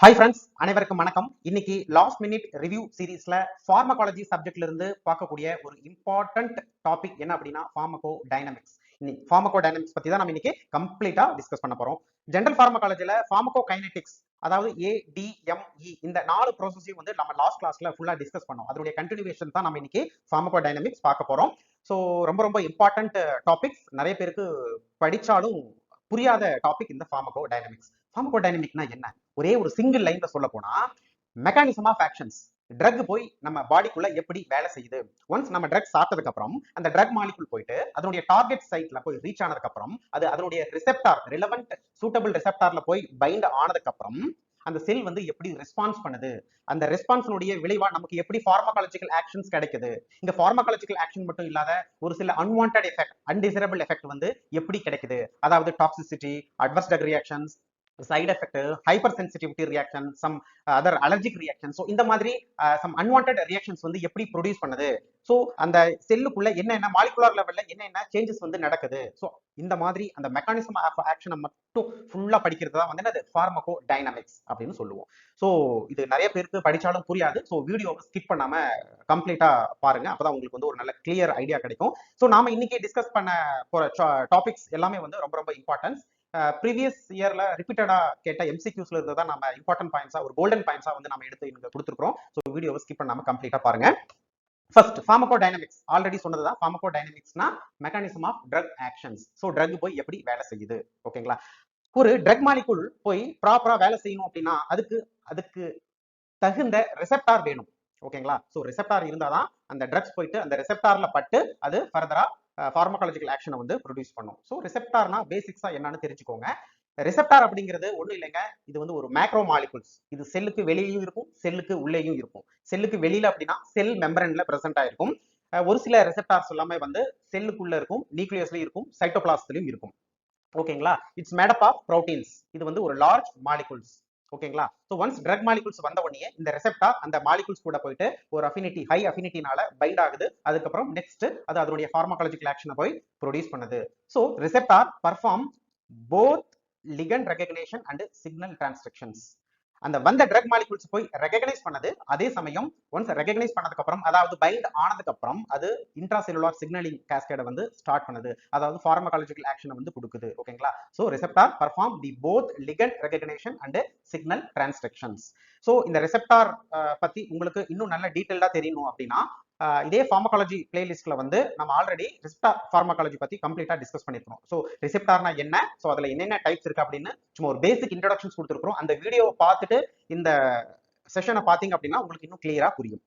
Hi friends, அனைவருக்கும் வணக்கம். இன்னைக்கு லாஸ்ட் மினிட் ரிவ்யூ சீரீஸ்ல ஃபார்மகாலஜி சப்ஜெக்ட்ல இருந்து பார்க்கக்கூடிய ஒரு இம்பார்ட்டன்ட் டாபிக் என்ன அப்படின்னா ஃபார்மகோ டைனமிக்ஸ். இன்னைக்கு ஃபார்மகோ டைனமிக்ஸ் பத்தி தான் நம்ம இன்னைக்கு கம்ப்ளீட்டா டிஸ்கஸ் பண்ண போறோம். ஜெனரல் ஃபார்மகாலஜில ஃபார்மகோ கைனெட்டிக்ஸ், அதாவது ADME, இந்த 4 ப்ராசஸையும் வந்து நம்ம லாஸ்ட் கிளாஸ்ல ஃபுல்லா டிஸ்கஸ் பண்ணோம். அதனுடைய கண்டினியூவேஷன் தான் நம்ம இன்னைக்கு ஃபார்மகோ டைனமிக்ஸ் பார்க்க போறோம். ஸோ ரொம்ப ரொம்ப இம்பார்ட்டன்ட் டாபிக்ஸ், நிறைய பேருக்கு படிச்சாலும் புரியாத டாபிக் இந்த ஃபார்மகோ டைனமிக்ஸ். ஃபார்மகோ டைனமிக்னா என்ன? ஒரே ஒரு சிங்கிள் லைன்ல சொல்ல போனா மெக்கானிசம் ஆஃப் ஆக்ஷன்ஸ். ட்ரக் போய் நம்ம பாடிக்குள்ள எப்படி வேலை செய்யுது, ஒன்ஸ் நம்ம ட்ரக் சாப்பிட்டதுக்கு அப்புறம் அந்த ட்ரக் மாலிகுல் போயிட்டு அதனுடைய டார்கெட் சைட்ல போய் ரீச் ஆனதுக்கு அப்புறம் அது அதனுடைய ரிசெப்டார், ரிலவெண்ட் சூட்டபிள் ரிசெப்டார்ல போய் பைண்ட் ஆனதுக்கு அப்புறம் அந்த செல் வந்து எப்படி ரெஸ்பான்ஸ் பண்ணுது, அந்த ரெஸ்பான்ஸினுடைய விளைவா நமக்கு எப்படி ஃபார்மகாலஜிக்கல் ஆக்ஷன்ஸ் கிடைக்குது. இங்க ஃபார்மகாலஜிக்கல் ஆக்ஷன் மட்டும் இல்லாத ஒரு சில அன்வான்ட் எஃபெக்ட், அன்டிசரபிள் எஃபெக்ட் வந்து எப்படி கிடைக்குது, அதாவது toxicity, adverse drug reactions, side effect, hypersensitivity reaction, some other allergic reaction. So இந்த மாதிரி சம் அன்வான்ட் ரியாக்ஷன்ஸ் வந்து எப்படி ப்ரொடியூஸ் பண்ணுது, ஸோ அந்த செல்லுக்குள்ள என்ன மாலிகுலர் லெவல்ல என்ன சேஞ்சஸ் வந்து நடக்குது. ஸோ இந்த மாதிரி அந்த மெக்கானிசம் ஆஃப் ஆக்ஷனை மட்டும் ஃபுல்லா படிக்கிறது தான் வந்து அது ஃபார்மகோ டைனமிக்ஸ் அப்படின்னு சொல்லுவோம். ஸோ இது நிறைய பேருக்கு படிச்சாலும் புரியாது. ஸோ வீடியோவை ஸ்கிப் பண்ணாம கம்ப்ளீட்டா பாருங்க, அப்பதான் உங்களுக்கு வந்து ஒரு நல்ல கிளியர் ஐடியா கிடைக்கும். ஸோ நாம இன்னைக்கு டிஸ்கஸ் பண்ண போற டாபிக்ஸ் எல்லாமே வந்து ரொம்ப ரொம்ப இம்பார்ட்டன்ஸ். ப்ரீவியஸ் இயர்ல ரிப்பீட்டடா கேட்ட எம்சிக்யூஸ்ல இருந்து தான் நம்ம இம்பார்ட்டன்ட் பாயிண்ட்ஸா, ஒரு கோல்டன் பாயிண்ட்ஸா வந்து நம்ம எடுத்து இங்க கொடுத்துருக்கோம். ஸோ வீடியோவை ஸ்கிப் பண்ணாம கம்ப்ளீட்டா பாருங்க. ஃபர்ஸ்ட் ஃபார்மகோ டைனமிக்ஸ் ஆல்ரெடி சொன்னதுதான். ஃபார்மகோ டைனமிக்ஸ்னா mechanism of drug actions. So drug போய் எப்படி வேலை செய்யுது, ஓகேங்களா? ஒரு ட்ரக் மாலிகுல் போய் ப்ராப்பரா வேலை செய்யணும் அப்படின்னா அதுக்கு அதுக்கு தகுந்த ரிசெப்டார் வேணும், ஓகேங்களா? ஸோ ரிசெப்டார் இருந்தாதான் அந்த ட்ரக்ஸ் போயிட்டு அந்த ரிசெப்டார்ல பட்டு அது ஃபர்தரா ஃபார்மகாலஜிக்கல் ஆக்ஷனை வந்து ப்ரொடியூஸ் பண்ணும். ஸோ ரிசெப்டார்னா பேசிக்ஸா என்னன்னு தெரிஞ்சுக்கோங்க. ரிசெப்டார் அப்படிங்கிறது ஒன்றும் இல்லைங்க, இது வந்து ஒரு மேக்ரோ மாலிகுல்ஸ். இது செல்லுக்கு வெளியிலும் இருக்கும், செல்லுக்கு உள்ளேயும் இருக்கும். செல்லுக்கு வெளியில அப்படின்னா செல் மெம்பரன்ல பிரசன்ட் ஆயிருக்கும். ஒரு சில ரிசெப்டார்ஸ் எல்லாமே வந்து செல்லுக்குள்ள இருக்கும், நியூக்ளியஸ்லயும் இருக்கும், சைட்டோபிளாஸ்ட்லயும் இருக்கும், ஓகேங்களா? It's made up of proteins. இது வந்து ஒரு லார்ஜ் மாலிகுல்ஸ், ஓகேங்களா? ஸோ ஒன்ஸ் ட்ரக் மாலிகுல்ஸ் வந்த உடனே இந்த ரெசெப்டார் அந்த மாலிகுல்ஸ் கூட போயிட்டு ஒரு அஃபினிட்டி, ஹை அஃபினிட்டினால பைண்ட் ஆகுது. அதுக்கப்புறம் நெக்ஸ்ட் அது அதனுடைய ஃபார்மகாலஜிக்கல் ஆக்ஷனை போய் ப்ரொடியூஸ் பண்ணுது. So receptor perform both ligand recognition and signal transcriptions. அந்த வந்த ட்ரக் மாலிகுல்ஸ் போய் ரெகக்னைஸ் பண்ணது, அதே சமயம் ஒன்ஸ் ரெகக்னைஸ் பண்ணதுக்கு அப்புறம், அதாவது பைண்ட் ஆனதுக்கு அப்புறம் அது இன்ட்ராசெல்லுலார் சிக்னலிங் கேஸ்கேட வந்து ஸ்டார்ட் பண்ணுது, அதாவது ஃபார்மகாலஜிக்கல் ஆக்ஷனை வந்து கொடுக்குது, ஓகேங்களா? So receptor perform the both ligand recognition and signal transcriptions. So இந்த ரிசெப்டார் பத்தி உங்களுக்கு இன்னும் நல்ல டீடைல்டா தெரியணும் அப்படின்னா இதே ஃபார்மகாலஜி பிளேலிஸ்ட்ல வந்து நம்ம ஆல்ரெடி ரிசெப்டார் ஃபார்மகாலஜி பத்தி கம்ப்ளீட்டா டிஸ்கஸ் பண்ணிருக்கோம். சோ ரிசெப்டார்னா என்ன, சோ அதுல என்னென்ன டைப்ஸ் இருக்கு அப்படின்னு சும்மா ஒரு பேசிக் இன்ட்ரோடக்ஷன்ஸ் கொடுத்துருக்கோம். அந்த வீடியோவை பார்த்துட்டு இந்த செஷனை பாத்தீங்க அப்படின்னா உங்களுக்கு இன்னும் கிளியரா புரியும்,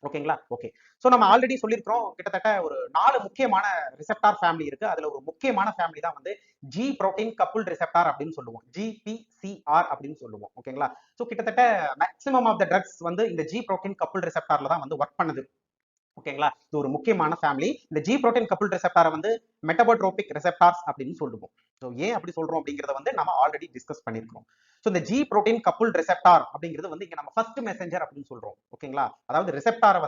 ஓகேங்களா? ஓகே. சோ நம்ம ஆல்ரெடி சொல்லியிருக்கிறோம், கிட்டத்தட்ட ஒரு 4 முக்கியமான ரிசெப்டார் ஃபேமிலி இருக்கு. அதுல ஒரு முக்கியமான ஃபேமிலி தான் வந்து ஜி புரோட்டீன் கப்புல்ட் ரிசெப்டார் அப்படின்னு சொல்லுவோம், GPCR அப்படின்னு சொல்லுவோம், ஓகேங்களா? சோ கிட்டத்தட்ட மேக்ஸிமம் ஆஃப் த ட்ரக்ஸ் வந்து இந்த ஜி புரோட்டீன் கப்புல்ட் ரிசெப்டார்ல தான் வந்து ஒர்க் பண்ணுது, ஓகேங்களா? இது ஒரு முக்கியமான ஃபேமிலி. இந்த ஜி புரோட்டீன் கப்புல்ட் ரிசெப்டாரை வந்து மெட்டபோட்ரோபிக் ரிசெப்டார்ஸ் அப்படின்னு சொல்லுவோம். ஸோ ஏன் அப்படி சொல்றோம் அப்படிங்கறத வந்து நம்ம ஆல்ரெடி டிஸ்கஸ் பண்ணிருக்கோம். ஸோ இந்த ஜி புரோட்டீன் கப்புல்ட் ரிசெப்டார் அப்படிங்கிறது வந்து இங்க நம்ம ஃபர்ஸ்ட் மெசஞ்சர் அப்படின்னு சொல்றோம், ஓகேங்களா? அதாவது ரிசெப்டார்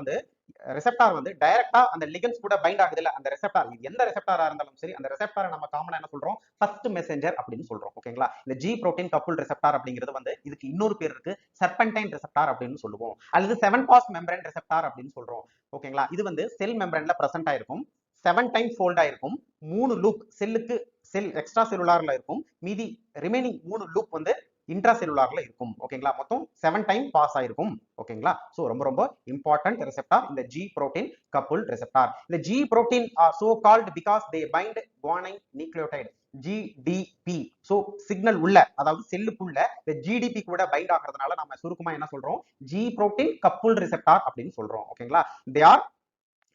வந்து டைரக்டா அந்த லிகன்ஸ் கூட பைண்ட் ஆகுது இல்ல, அந்த ரிசெப்டார் எந்த ரிசெப்டாரா இருந்தாலும் சரி, அந்த ரிசெப்டாரை நம்ம காமனா என்ன சொல்றோம், ஃபர்ஸ்ட் மெசஞ்சர் அப்படின்னு சொல்றோம், ஓகேங்களா? இந்த ஜி புரோட்டீன் கப்புல்ட் ரிசெப்டார் அப்படிங்கிறது வந்து இதுக்கு இன்னொரு பேர் இருக்கு, சர்பென்டைன் ரிசெப்டார் அப்படின்னு சொல்லுவோம், அல்லது 7 பாஸ் மெம்பரேன் ரிசெப்டார் அப்படின்னு சொல்றோம், ஓகேங்களா? இது வந்து செல் மெம்பரன்ல பிரசன்ட் ஆயிருக்கும், 7 டைம்ஸ் ஃபோல்ட் ஆயிருக்கும், 3 லூப் செல்லுக்கு செல் எக்ஸ்ட்ரா செல்லுலார்ல இருக்கும், மீதி ரிமைனிங் 3 லூப் வந்து இன்ட்ரா செல்லுலார்ல இருக்கும், ஓகேங்களா? மொத்தம் 7 டைம் பாஸ் ஆயிருக்கும், ஓகேங்களா? சோ ரொம்ப ரொம்ப இம்பார்ட்டன்ட் ரிசெப்டார் இந்த ஜி புரோட்டீன் கப்புல்ட் ரிசெப்டார். இந்த G protein are so called because they bind guanine nucleotide, GDP. So signal உள்ள, அதாவது செல்லுக்குள்ள இந்த GDP கூட பைண்ட் ஆகிறதுனால நம்ம சுருக்கமா என்ன சொல்றோம், ஜி புரோட்டீன் கப்புல்ட் ரிசெப்டார் அப்படின்னு சொல்றோம், ஓகேங்களா? They are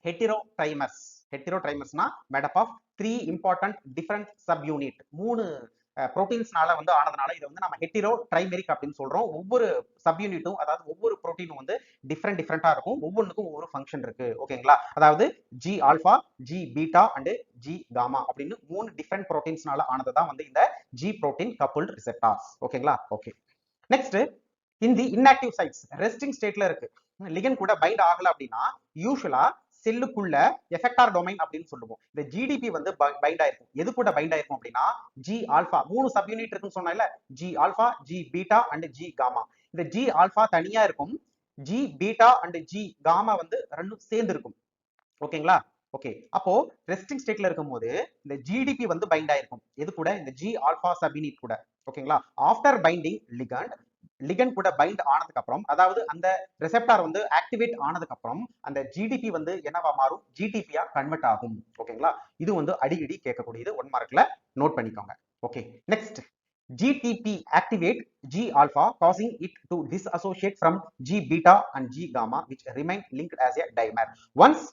heterotrimers. ஹெட்டிரோட்ரைமர்ஸ்னா made up of 3 important different subunit. 3 புரோட்டீன்ஸ்னால வந்து ஆனதுனால இதை வந்து நம்ம ஹெட்டிரோ ட்ரைமெரிக் அப்படின்னு சொல்றோம். ஒவ்வொரு சப் யூனிட்டும், அதாவது ஒவ்வொரு புரோட்டீனும் வந்து டிஃப்ரெண்டா இருக்கும், ஒவ்வொன்றுக்கும் ஒவ்வொரு ஃபங்க்ஷன் இருக்கு, ஓகேங்களா? அதாவது G alpha, G beta and G gamma அப்படின்னு 3 டிஃப்ரெண்ட் புரோட்டீன்ஸ்னால ஆனதுதான் வந்து இந்த ஜி புரோட்டீன் கப்புல்ட் ரிசெப்டார்ஸ், ஓகேங்களா? ஓகே. நெக்ஸ்ட், இந்த இன்ஆக்டிவ் சைட்ஸ் ரெஸ்டிங் ஸ்டேட்ல இருக்கு, லிகன் கூட பைண்ட் ஆகல அப்படின்னா யூசுவலா செல்லுக்குள்ள எஃபெக்டார் டொமைன் அப்படின்னு சொல்லுவோம். இந்த ஜிடிபி வந்து பைண்ட் ஆயிருக்கும், எது கூட பைண்ட் ஆயிருக்கும் அப்படின்னா ஜி ஆல்பா. 3 சப் யூனிட் இருக்குன்னு சொன்னால, G alpha, G beta and G gamma. இந்த ஜி ஆல்பா தனியா இருக்கும், G beta and G gamma வந்து ரெண்டும் சேர்ந்து இருக்கும். ஓகேங்களா? ஓகே, அப்போ ரெஸ்டிங் ஸ்டேட்ல இருக்கும்போது இந்த ஜிடிபி வந்து பைண்ட் ஆயிருக்கும் எது கூட, இந்த ஜி ஆல்பா சபினிட் கூட. ஓகேங்களா? ஆஃப்டர் பைண்டிங் லிகண்ட் கூட பைண்ட் ஆனதுக்கு அப்புறம், அதாவது அந்த ரிசெப்டார் வந்து ஆக்டிவேட் ஆனதுக்கு அப்புறம் அந்த ஜிடிபி வந்து என்னவா மாறும், ஜிடிபியா கன்வெர்ட் ஆகும். ஓகேங்களா? இது வந்து அடிக்கடி கேட்கக்கூடியது, 1 மார்க்ல நோட் பண்ணிக்கோங்க. Okay, next GTP activate G alpha causing it to disassociate from G beta and G gamma which remain linked as a dimer. Once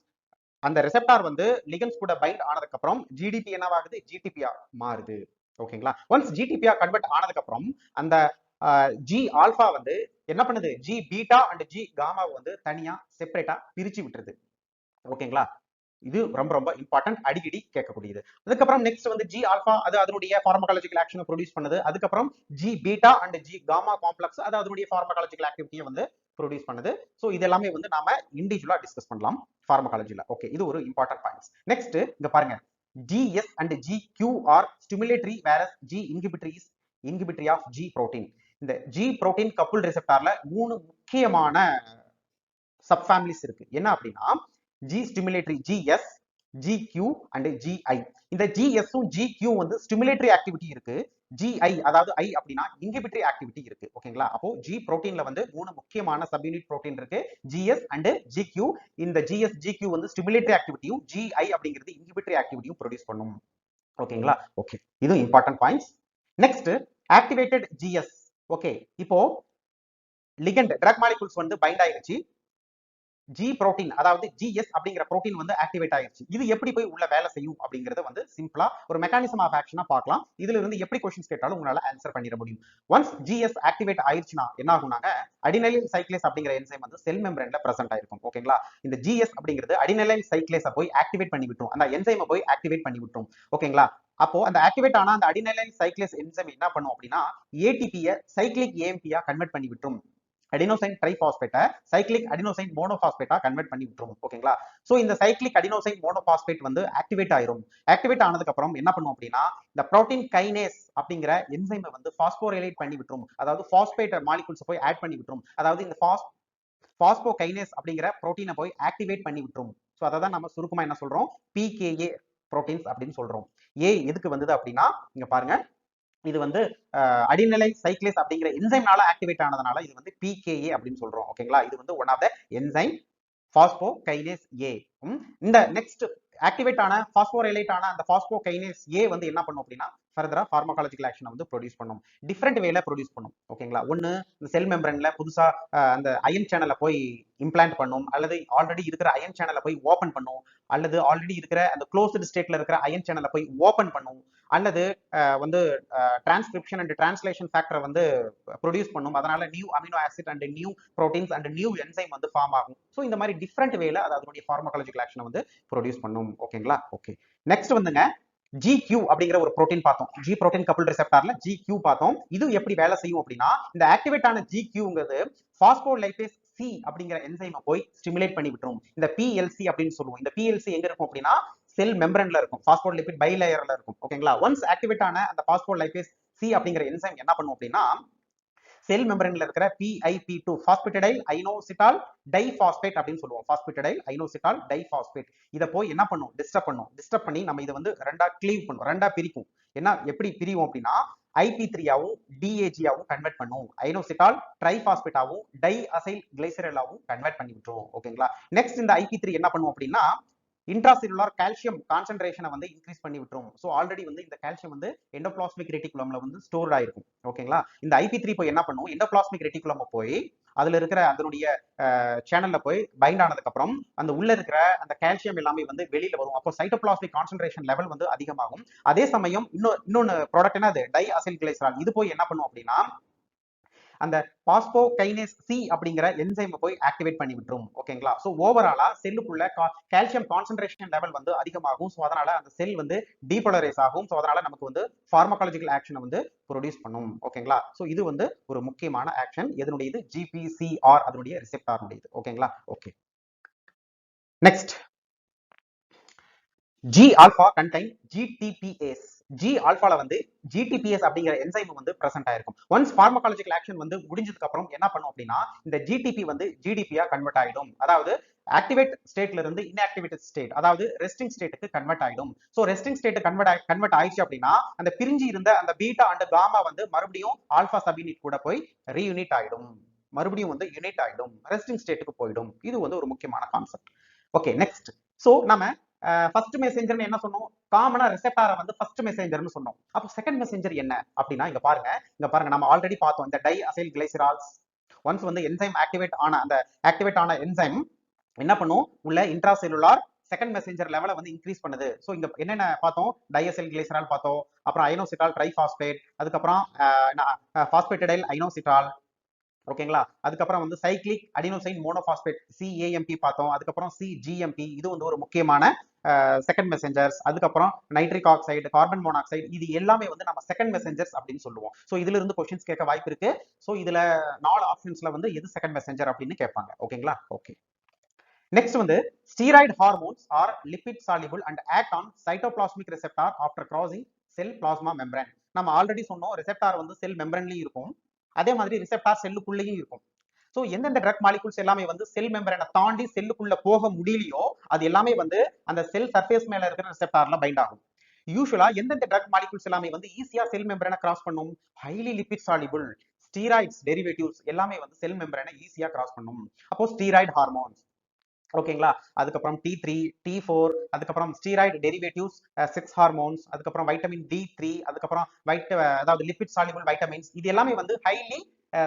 அந்த ரிசெப்டார் வந்து லிகன்ஸ் கூட பைண்ட் ஆனதுக்கு அப்புறம் ஜிடிபி என்னவாகுது, ஜிடிபியா மாறுது. ஓகேங்களா? ஒன்ஸ் ஜிடிபியா கன்வெர்ட் ஆனதுக்கு அப்புறம் அந்த ஜி ஆல்பா வந்து என்ன பண்ணுது, G beta and G gamma வந்து தனியா செப்பரேட்டா பிரிச்சு விட்டுருது. ஓகேங்களா? இது ரொம்ப ரொம்ப இம்பார்ட்டன்ட், அடிக்கடி கேட்கக்கூடியது. அதுக்கப்புறம் நெக்ஸ்ட் வந்து ஜி ஆல்பா அது அதனுடைய ஃபார்மகாலஜிக்கல் ஆக்ஷனை ப்ரொடியூஸ் பண்ணுது. அதுக்கப்புறம் G beta and G gamma complex அது அதனுடைய ஃபார்மகாலஜிக்கல் ஆக்டிவிட்டியை வந்து ப்ரொடியூஸ் பண்ணுது. ஸோ இது எல்லாமே வந்து நாம இண்டிவிஜுவலா டிஸ்கஸ் பண்ணலாம் ஃபார்மகாலஜில. ஓகே, இது ஒரு இம்பார்ட்டன்ட் பாயிண்ட்ஸ். நெக்ஸ்ட் இங்க பாருங்க, GS and GQ are stimulatory whereas G inhibitory of G protein. இந்த G protein coupled receptorல 3 முக்கியமான சப் ஃபேமிலிஸ் இருக்கு. என்ன அப்படின்னா G stimulatory GS, GQ and GI. இந்த GS உம் GQ வந்து ஸ்டிமுலேட்டரி ஆக்டிவிட்டி இருக்கு, GI அதாவது I அப்படின்னா இன்ஹிபிட்டரி ஆக்டிவிட்டி இருக்கு. ஓகேங்களா? அப்போ G புரோட்டீன்ல வந்து 3 முக்கியமான சப் யூனிட் புரோட்டீன் இருக்கு, GS and GQ. இந்த GS GQ வந்து ஸ்டிமுலேட்டரி ஆக்டிவிட்டியும், GI அப்படிங்கிறது இன்ஹிபிட்டரி ஆக்டிவிட்டியும் ப்ரொடியூஸ் பண்ணும். ஓகேங்களா? ஓகே, இது important points. Next activated GS. Okay, இப்போ லிகண்ட் ட்ரக் மாலிகூல்ஸ் வந்து பைண்ட் ஆயிருச்சு, ஜி புரோட்டீன் அதாவது GS அப்படிங்கிற புரோட்டீன் வந்து ஆக்டிவேட் ஆயிருச்சு. இது எப்படி போய் உள்ள வேலை செய்யும் அப்படிங்கறத வந்து சிம்பிளா ஒரு மெக்கானிசம் ஆஃப் ஆக்ஷனா பார்க்கலாம். இதுல இருந்து எப்படி क्वेश्चंस கேட்டாலும் உங்களால ஆன்சர் பண்ணிட முடியும். ஒன்ஸ் GS ஆக்டிவேட் ஆயிருச்சுனா என்ன ஆகும்னாங்க, அடினைலைல் சைக்ளேஸ் அப்படிங்கிற என்சைம் வந்து செல் மெம்பரேன்ல பிரசன்ட் ஆயிருக்கும். ஓகேங்களா? இந்த GS அப்படிங்கிறது அடினைலைல் சைக்ளேஸை போய் ஆக்டிவேட் பண்ணி விட்டுரும், அந்த என்சைமை போய் ஆக்டிவேட் பண்ணி விட்டுரும். ஓகேங்களா? அப்போ அந்த ஆக்டிவேட் ஆன அந்த அடினைலைல் சைக்ளேஸ் என்சைம் என்ன பண்ணும் அப்படின்னா, ஏடிபியை சைக்ளிக் ஏஎம்பியா கன்வெர்ட் பண்ணி விட்டுரும், அடினோசைன் ட்ரைபாஸ்பேட்டை சைக்ளிக் அடினோசைன் மோனோபாஸ்பேட்டா கன்வெர்ட் பண்ணி விட்டுரும். ஓகேங்களா? சோ இந்த சைக்ளிக் அடினோசைன் மோனோபாஸ்பேட் வந்து ஆக்டிவேட் ஆயிரும். ஆக்டிவேட் ஆனதுக்கு அப்புறம் என்ன பண்ணும் அப்படின்னா, இந்த புரோட்டீன் கைனேஸ் அப்படிங்கிற என்சைமை வந்து பாஸ்போரைலேட் பண்ணி விட்டுரும், அதாவது பாஸ்பேட் மாலிகூல்ஸ் போய் ஆட் பண்ணி விட்டுரும், அதாவது இந்த பாஸ்போ கைனேஸ் அப்படிங்கிற புரோட்டீனை போய் ஆக்டிவேட் பண்ணி விட்டுரும். சோ அதை தான் நம்ம சுருக்கமா என்ன சொல்றோம், PKA புரோட்டீன்ஸ் அப்படின்னு சொல்றோம். எதுக்கு வந்தது அப்படின்னா, இங்க பாருங்க, இது வந்து அடினைலைல் சைக்ளேஸ் அப்படிங்கிற என்சைம்னால ஆக்டிவேட் ஆனதுனால இது வந்து PKA அப்படின்னு சொல்றோம். ஓகேங்களா? இது வந்து one of the enzyme phosphokinase A. இந்த நெக்ஸ்ட் ஆக்டிவேட் ஆன பாஸ்போரைலேட் ஆன அந்த பாஸ்போகைனேஸ் A வந்து என்ன பண்ணும் அப்படின்னா, ஃபர்தரா பார்மகாலஜிக்கல் ஆக்ஷனை வந்து ப்ரொடியூஸ் பண்ணும், டிஃப்ரெண்ட் வேல ப்ரொடியூஸ் பண்ணும். ஓகேங்களா? ஒன்னு இந்த செல் மெம்பரன்ல புதுசா அந்த அயன் சேனலை போய் இம்ப்ளான்ட் பண்ணும், அல்லது ஆல்ரெடி இருக்கிற அயன் சேனலை போய் ஓபன் பண்ணும், அல்லது ஆல்ரெடி இருக்கிற அந்த க்ளோஸ்டு ஸ்டேட்ல இருக்கிற அயன் சேனலை போய் ஓபன் பண்ணும், அல்லது வந்து டிரான்ஸ்கிரிப்ஷன் அண்ட் டிரான்ஸ்லேஷன் ஃபேக்டரை வந்து ப்ரொடியூஸ் பண்ணும். அதனால new amino acid and new proteins and new enzyme வந்து ஃபார்ம் ஆகும். ஸோ இந்த மாதிரி டிஃப்ரெண்ட் வேல அது அதனுடைய பார்மகாலஜிக்கல் ஆக்ஷனை வந்து ப்ரொடியூஸ் பண்ணும். ஓகேங்களா? ஓகே, நெக்ஸ்ட் வந்துங்க GQ அப்படிங்கிற ஒரு புரோட்டீன் பார்த்தோம், G புரோட்டீன் கப்புள் ரிசெப்டார்ல GQ பார்த்தோம். இது எப்படி வேலை செய்யும் அப்படின்னா, இந்த ஆக்டிவேட் ஆன GQங்கிறது பாஸ்போலைபேஸ் C அப்படிங்கிற என்சைமை போய் ஸ்டிமுலேட் பண்ணி விட்டுரும். இந்த PLC அப்படின்னு சொல்லுவோம். இந்த PLC எங்க இருக்கும் அப்படின்னா, செல் மெம்பரன்ல இருக்கும், பாஸ்போலிபிட் பைலேயர்ல இருக்கும். ஓகேங்களா? ஒன்ஸ் ஆக்டிவேட் ஆன அந்த பாஸ்போலைபேஸ் C அப்படிங்கிற என்சைம் என்ன பண்ணும் அப்படின்னா, செல் மெம்பரன்ல இருக்கிற PIP2 பாஸ்பேட்டடைல் ஐனோசிட்டால் டைபாஸ்பேட் அப்படின்னு சொல்லுவோம், பாஸ்பேட்டடைல் ஐனோசிட்டால் டைபாஸ்பேட், இத போய் என்ன பண்ணும், டிஸ்டர்ப் பண்ணி நம்ம இதை வந்து ரெண்டா கிளீவ் பண்ணும், ரெண்டா பிரிக்கும். என்ன எப்படி பிரியும் அப்படின்னா, IP3 ஆவும் DAG ஆவும் கன்வெர்ட் பண்ணும், ஐனோசிட்டால் ட்ரைபாஸ்பேட் ஆவும் டை அசைல் கிளைசரல் ஆவும் கன்வெர்ட் பண்ணி விட்டுரும். ஓகேங்களா? நெக்ஸ்ட் இந்த IP3 என்ன பண்ணும் அப்படின்னா, இன்ட்ராசெல்லுலார் கால்சியம் கான்சென்ட்ரேஷனை வந்து இன்க்ரீஸ் பண்ணி விட்டுரும். ஸோ ஆல்ரெடி வந்து இந்த கால்சியம் வந்து எண்டோபிளாஸ்மிக் ரெட்டிகுலம்ல வந்து ஸ்டோர்ட் ஆயிருக்கும். ஓகேங்களா? இந்த IP3 போய் என்ன பண்ணும், எண்டோபிளாஸ்மிக் ரெட்டிகுலம் போய் அதுல இருக்கிற அதனுடைய சேனல்ல போய் பைண்ட் ஆனதுக்கு அப்புறம் அந்த உள்ள இருக்கிற அந்த கால்சியம் எல்லாமே வந்து வெளியில வரும். அப்போ சைட்டோபிளாஸ்மிக் கான்சென்ட்ரேஷன் லெவல் வந்து அதிகமாகும். அதே சமயம் இன்னொன்னு ப்ராடக்ட் என்ன, அது டை அசைல் கிளைசரால், இது போய் என்ன பண்ணும் அப்படின்னா, அந்த பாஸ்போகைனேஸ் C அப்படிங்கிற என்சைமை போய் ஆக்டிவேட் பண்ணி விட்டுரும். ஓகேங்களா? சோ ஓவராலா செல்லுக்குள்ள கால்சியம் கான்சென்ட்ரேஷன் லெவல் வந்து அதிகமாகும். சோ அதனால அந்த செல் வந்து டீபோலரைஸ் ஆகும். சோ அதனால நமக்கு வந்து பார்மகாலஜிக்கல் ஆக்ஷனை வந்து ப்ரொடியூஸ் பண்ணும். ஓகேங்களா? சோ இது வந்து ஒரு முக்கியமான ஆக்ஷன், எதனுடையது, GPCR அதனுடைய ரிசெப்டார்னுடையது. ஓகேங்களா? Okay, next G alpha contain GTPase. G ஆல்பால வந்து ஜிடிபிஎஸ் அப்படிங்கிற என்சைம் வந்து பிரசன்ட் ஆயிருக்கும். ஒன்ஸ் பார்மகாலஜிக்கல் ஆக்ஷன் வந்து முடிஞ்சதுக்கு அப்புறம் என்ன பண்ணும் அப்படின்னா இந்த ஜிடிபி வந்து ஜிடிபியா கன்வெர்ட் ஆயிடும். அதாவது ஆக்டிவேட் ஸ்டேட்ல இருந்து இன்ஆக்டிவேட்டட் ஸ்டேட், அதாவது ரெஸ்டிங் ஸ்டேட்டுக்கு கன்வெர்ட் ஆயிடும். சோ ரெஸ்டிங் ஸ்டேட் கன்வெர்ட் ஆயிடுச்சு அப்படின்னா அந்த பிரிஞ்சு இருந்த அந்த பீட்டா அண்ட் காமா வந்து மறுபடியும் ஆல்பா சப்யூனிட் கூட போய் ரீயூனிட் ஆயிடும், மறுபடியும் வந்து யூனிட் ஆயிடும், ரெஸ்டிங் ஸ்டேட்டுக்கு போயிடும். இது வந்து ஒரு முக்கியமான கான்செப்ட். Okay, next. சோ நம்ம ஃபர்ஸ்ட் மெசேஞ்சர்னு என்ன சொன்னோம்? காமனா ரிசெப்டாரை வந்து ஃபர்ஸ்ட் மெசேஞ்சர்னு சொன்னோம். அப்போ செகண்ட் மெசேஞ்சர் என்ன அப்படின்னா இங்க பாருங்க நம்ம ஆல்ரெடி பார்த்தோம் இந்த டை அசைல் கிளைசரால்ஸ். ஒன்ஸ் வந்து என்சைம் ஆக்டிவேட் ஆன என்சைம் என்ன பண்ணும், உள்ள இன்ட்ராசெல்லுலார் செகண்ட் மெசேஞ்சர் லெவலை வந்து இன்க்ரீஸ் பண்ணுது. ஸோ இங்க என்னென்ன பார்த்தோம்? டைஅசைல் கிளைசரால் பார்த்தோம், அப்புறம் அயனோசிட்டால் ட்ரைபாஸ்பேட், அதுக்கப்புறம் பாஸ்பேட்டடைல் ஐனோசிட்டால், ஓகேங்களா? அதுக்கப்புறம் வந்து சைக்ளிக் அடினோசைன் மோனோபாஸ்பேட் சிஏஎம்பி பார்த்தோம். அதுக்கப்புறம் சிஜிஎம்பி, இது வந்து ஒரு முக்கியமான செகண்ட் மெசேஞ்சர்ஸ். அதுக்கப்புறம் நைட்ரிக் ஆக்சைடு, கார்பன் மோனாக்சைடு, இது எல்லாமே வந்து நம்ம செகண்ட் மெசேஞ்சர்ஸ் அப்படின்னு சொல்லுவோம். ஸோ இதுல இருந்து கொஸ்டின்ஸ் கேட்க வாய்ப்பு இருக்கு. ஸோ இதுல 4 ஆப்ஷன்ஸ்ல வந்து எது செகண்ட் மெசேஞ்சர் அப்படின்னு கேட்பாங்க. ஓகேங்களா? ஓகே. நெக்ஸ்ட் வந்து steroid hormones R lipid soluble and act on cytoplasmic receptor after crossing sell plasma membrane. நம்ம ஆல்ரெடி சொன்னோம் ரெசெப்டார் வந்து செல் மெம்பரன்லயும் இருக்கும், அதே மாதிரி ரிசெப்டார் செல்லுக்குள்ளேயும் இருக்கும். ஸோ எந்தெந்த ட்ரக் மாலிகூல்ஸ் எல்லாமே வந்து செல் மெம்பரனை தாண்டி செல்லுக்குள்ள போக முடியலையோ அது எல்லாமே வந்து அந்த செல் சர்ஃபேஸ் மேல இருக்கிற ரிசெப்டார்ல பைண்ட் ஆகும். யூஸ்வலா எந்தெந்த ட்ரக் மாலிகூல்ஸ் எல்லாமே வந்து ஈஸியா செல் மெம்பரனை கிராஸ் பண்ணும்? Highly lipid soluble steroids derivatives எல்லாமே வந்து செல் மெம்பரனை ஈஸியா கிராஸ் பண்ணும். அப்போ ஸ்டீராய்டு ஹார்மோன்ஸ், ஓகேங்களா? அதுக்கப்புறம் T3, T4, அதுக்கப்புறம் ஸ்டீராய்டு டெரிவேட்டிவ்ஸ் 6 ஹார்மோன்ஸ், அதுக்கப்புறம் வைட்டமின் D3, அதுக்கப்புறம் அதாவது லிபிட் சாலிபிள் வைட்டமின்ஸ், இது எல்லாமே வந்து ஹைலி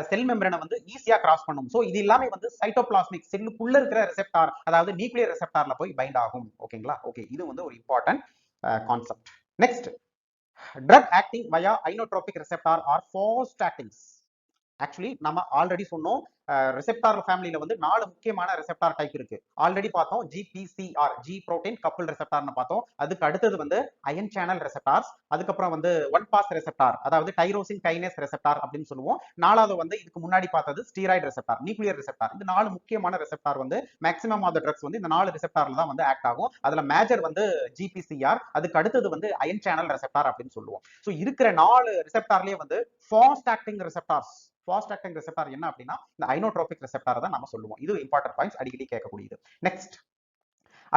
செல் மெம்பரனை வந்து ஈஸியா கிராஸ் பண்ணும். சோ இது எல்லாமே வந்து சைட்டோபிளாஸ்மிக் செல்லுக்குள்ள இருக்கிற ரிசெப்டார், அதாவது நியூக்ளியர் ரிசெப்டார்ல போய் பைண்ட் ஆகும். ஓகேங்களா? ஓகே, இது வந்து ஒரு important concept. Next, drug acting via ionotropic receptor are fast actings. Actually நம்ம ஆல்ரெடி சொன்னோம் ரிசெப்டார் ஃபேமிலியில வந்து 4 முக்கியமான ரிசெப்டார் டைப் இருக்கு. ஆல்ரெடி பார்த்தோம் GPCR, ஜி புரோட்டீன் கப்புள் ரெசெப்டார்னு பார்த்தோம். அதுக்கு அடுத்தது வந்து அயன் சேனல் ரெசெப்டார்ஸ், அதுக்கப்புறம் வந்து ஒன் பாஸ் ரெசெப்டார், அதாவது டைரோசின் கைனேஸ் ரெசெப்டார் அப்படின்னு சொல்லுவோம். நாலாவது வந்து இதுக்கு முன்னாடி பார்த்தது ஸ்டீராய்டு ரெசெப்டார், நியூக்ளியர் ரெசெப்டார். இந்த 4 முக்கியமான ரெசெப்டார் வந்து மேக்ஸிமம் ஆஃப் த ட்ரக்ஸ் வந்து இந்த 4 ரெசெப்டார்ல தான் வந்து ஆக்ட் ஆகும். அதுல மேஜர் வந்து GPCR, அதுக்கு அடுத்தது வந்து அயன் சேனல் ரெசெப்டார் அப்படின்னு சொல்லுவோம். ஸோ இருக்கிற 4 ரிசெப்டார்லயே வந்து fast acting receptors, fast acting receptor என்ன அப்படின்னா இந்த ஐனோட்ரோபிக் ரெசெப்டார் தான் நம்ம சொல்லுவோம். இது இம்பார்ட்டன்ட் பாயிண்ட்ஸ், அடிக்கடி கேட்கக்கூடியது. Next,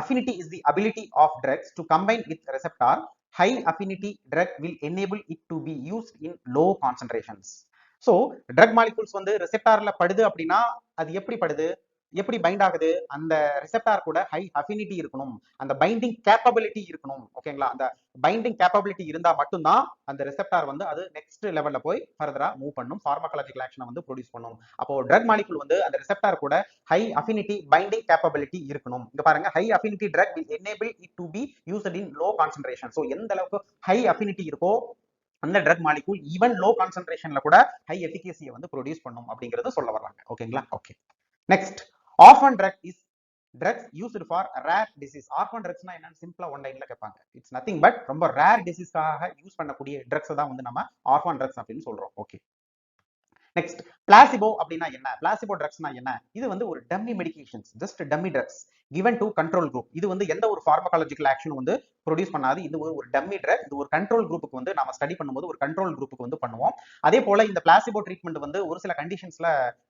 affinity is the ability of drugs to combine with receptor. High affinity drug will enable it to be used in low concentrations. So drug molecules வந்து ரெசெப்டார்ல படுது அப்படின்னா அது எப்படி படுது, எப்படி பைண்ட் ஆகுது? அந்த ரிசெப்டார் கூட ஹை அஃபினிட்டி இருக்கணும், அந்த பைண்டிங் கேப்பபிலிட்டி இருக்கணும். ஓகேங்களா? அந்த பைண்டிங் கேப்பபிலிட்டி இருந்தா மட்டும்தான் அந்த ரிசெப்டார் வந்து அது நெக்ஸ்ட் லெவல்ல போய் ஃபர்தரா மூவ் பண்ணும், பார்மகாலஜிக்கல் ஆக்ஷனை வந்து ப்ரொடியூஸ் பண்ணும். அப்போ ட்ரக் மாலிகூல் வந்து அந்த ரிசெப்டார் கூட ஹை அஃபினிட்டி பைண்டிங் கேப்பபிலிட்டி இருக்கணும். இங்க பாருங்க, high affinity drug will enable it to be used in low concentration. So எந்த அளவுக்கு ஹை அஃபினிட்டி இருக்கோ அந்த ட்ரக் மாலிகூல் ஈவன் லோ கான்சென்ட்ரேஷன்ல கூட ஹை எஃபிகசியை வந்து ப்ரொடியூஸ் பண்ணும் அப்படிங்கறத சொல்ல வர்றாங்க. ஓகேங்களா? Okay. Next, orphan drug is drugs used for rare disease. Orphan ட்ரக்ஸ்னா என்னன்னு சிம்பிளா ஒன் லைன்ல கேட்பாங்க. இட்ஸ் நத்திங் பட் ரொம்ப ரேர் டிசீஸ்க்காக யூஸ் பண்ணக்கூடிய ட்ரக்ஸ் தான் வந்து நம்ம ஆர்ஃபன் ட்ரக்ஸ் அப்படின்னு சொல்றோம். ஓகே. நெக்ஸ்ட், பிளாசிபோ அப்படின்னா என்ன? பிளாசிபோ ட்ரக்ஸ்னா என்ன? இது வந்து ஒரு dummy medications, just dummy drugs given to control group. இது வந்து எந்த ஒரு பார்மகாலஜிக்கல் ஆக்ஷன் வந்து ப்ரொடியூஸ் பண்ணாது. இது ஒரு டம்மி ட்ரக். இது ஒரு கண்ட்ரோல் குரூப்புக்கு வந்து நாம ஸ்டடி பண்ணும்போது ஒரு கண்ட்ரோல் குரூப்புக்கு வந்து பண்ணுவோம். அதே போல இந்த பிளாசிபோ ட்ரீட்மெண்ட் வந்து ஒரு சில கண்டிஷன்ஸ்ல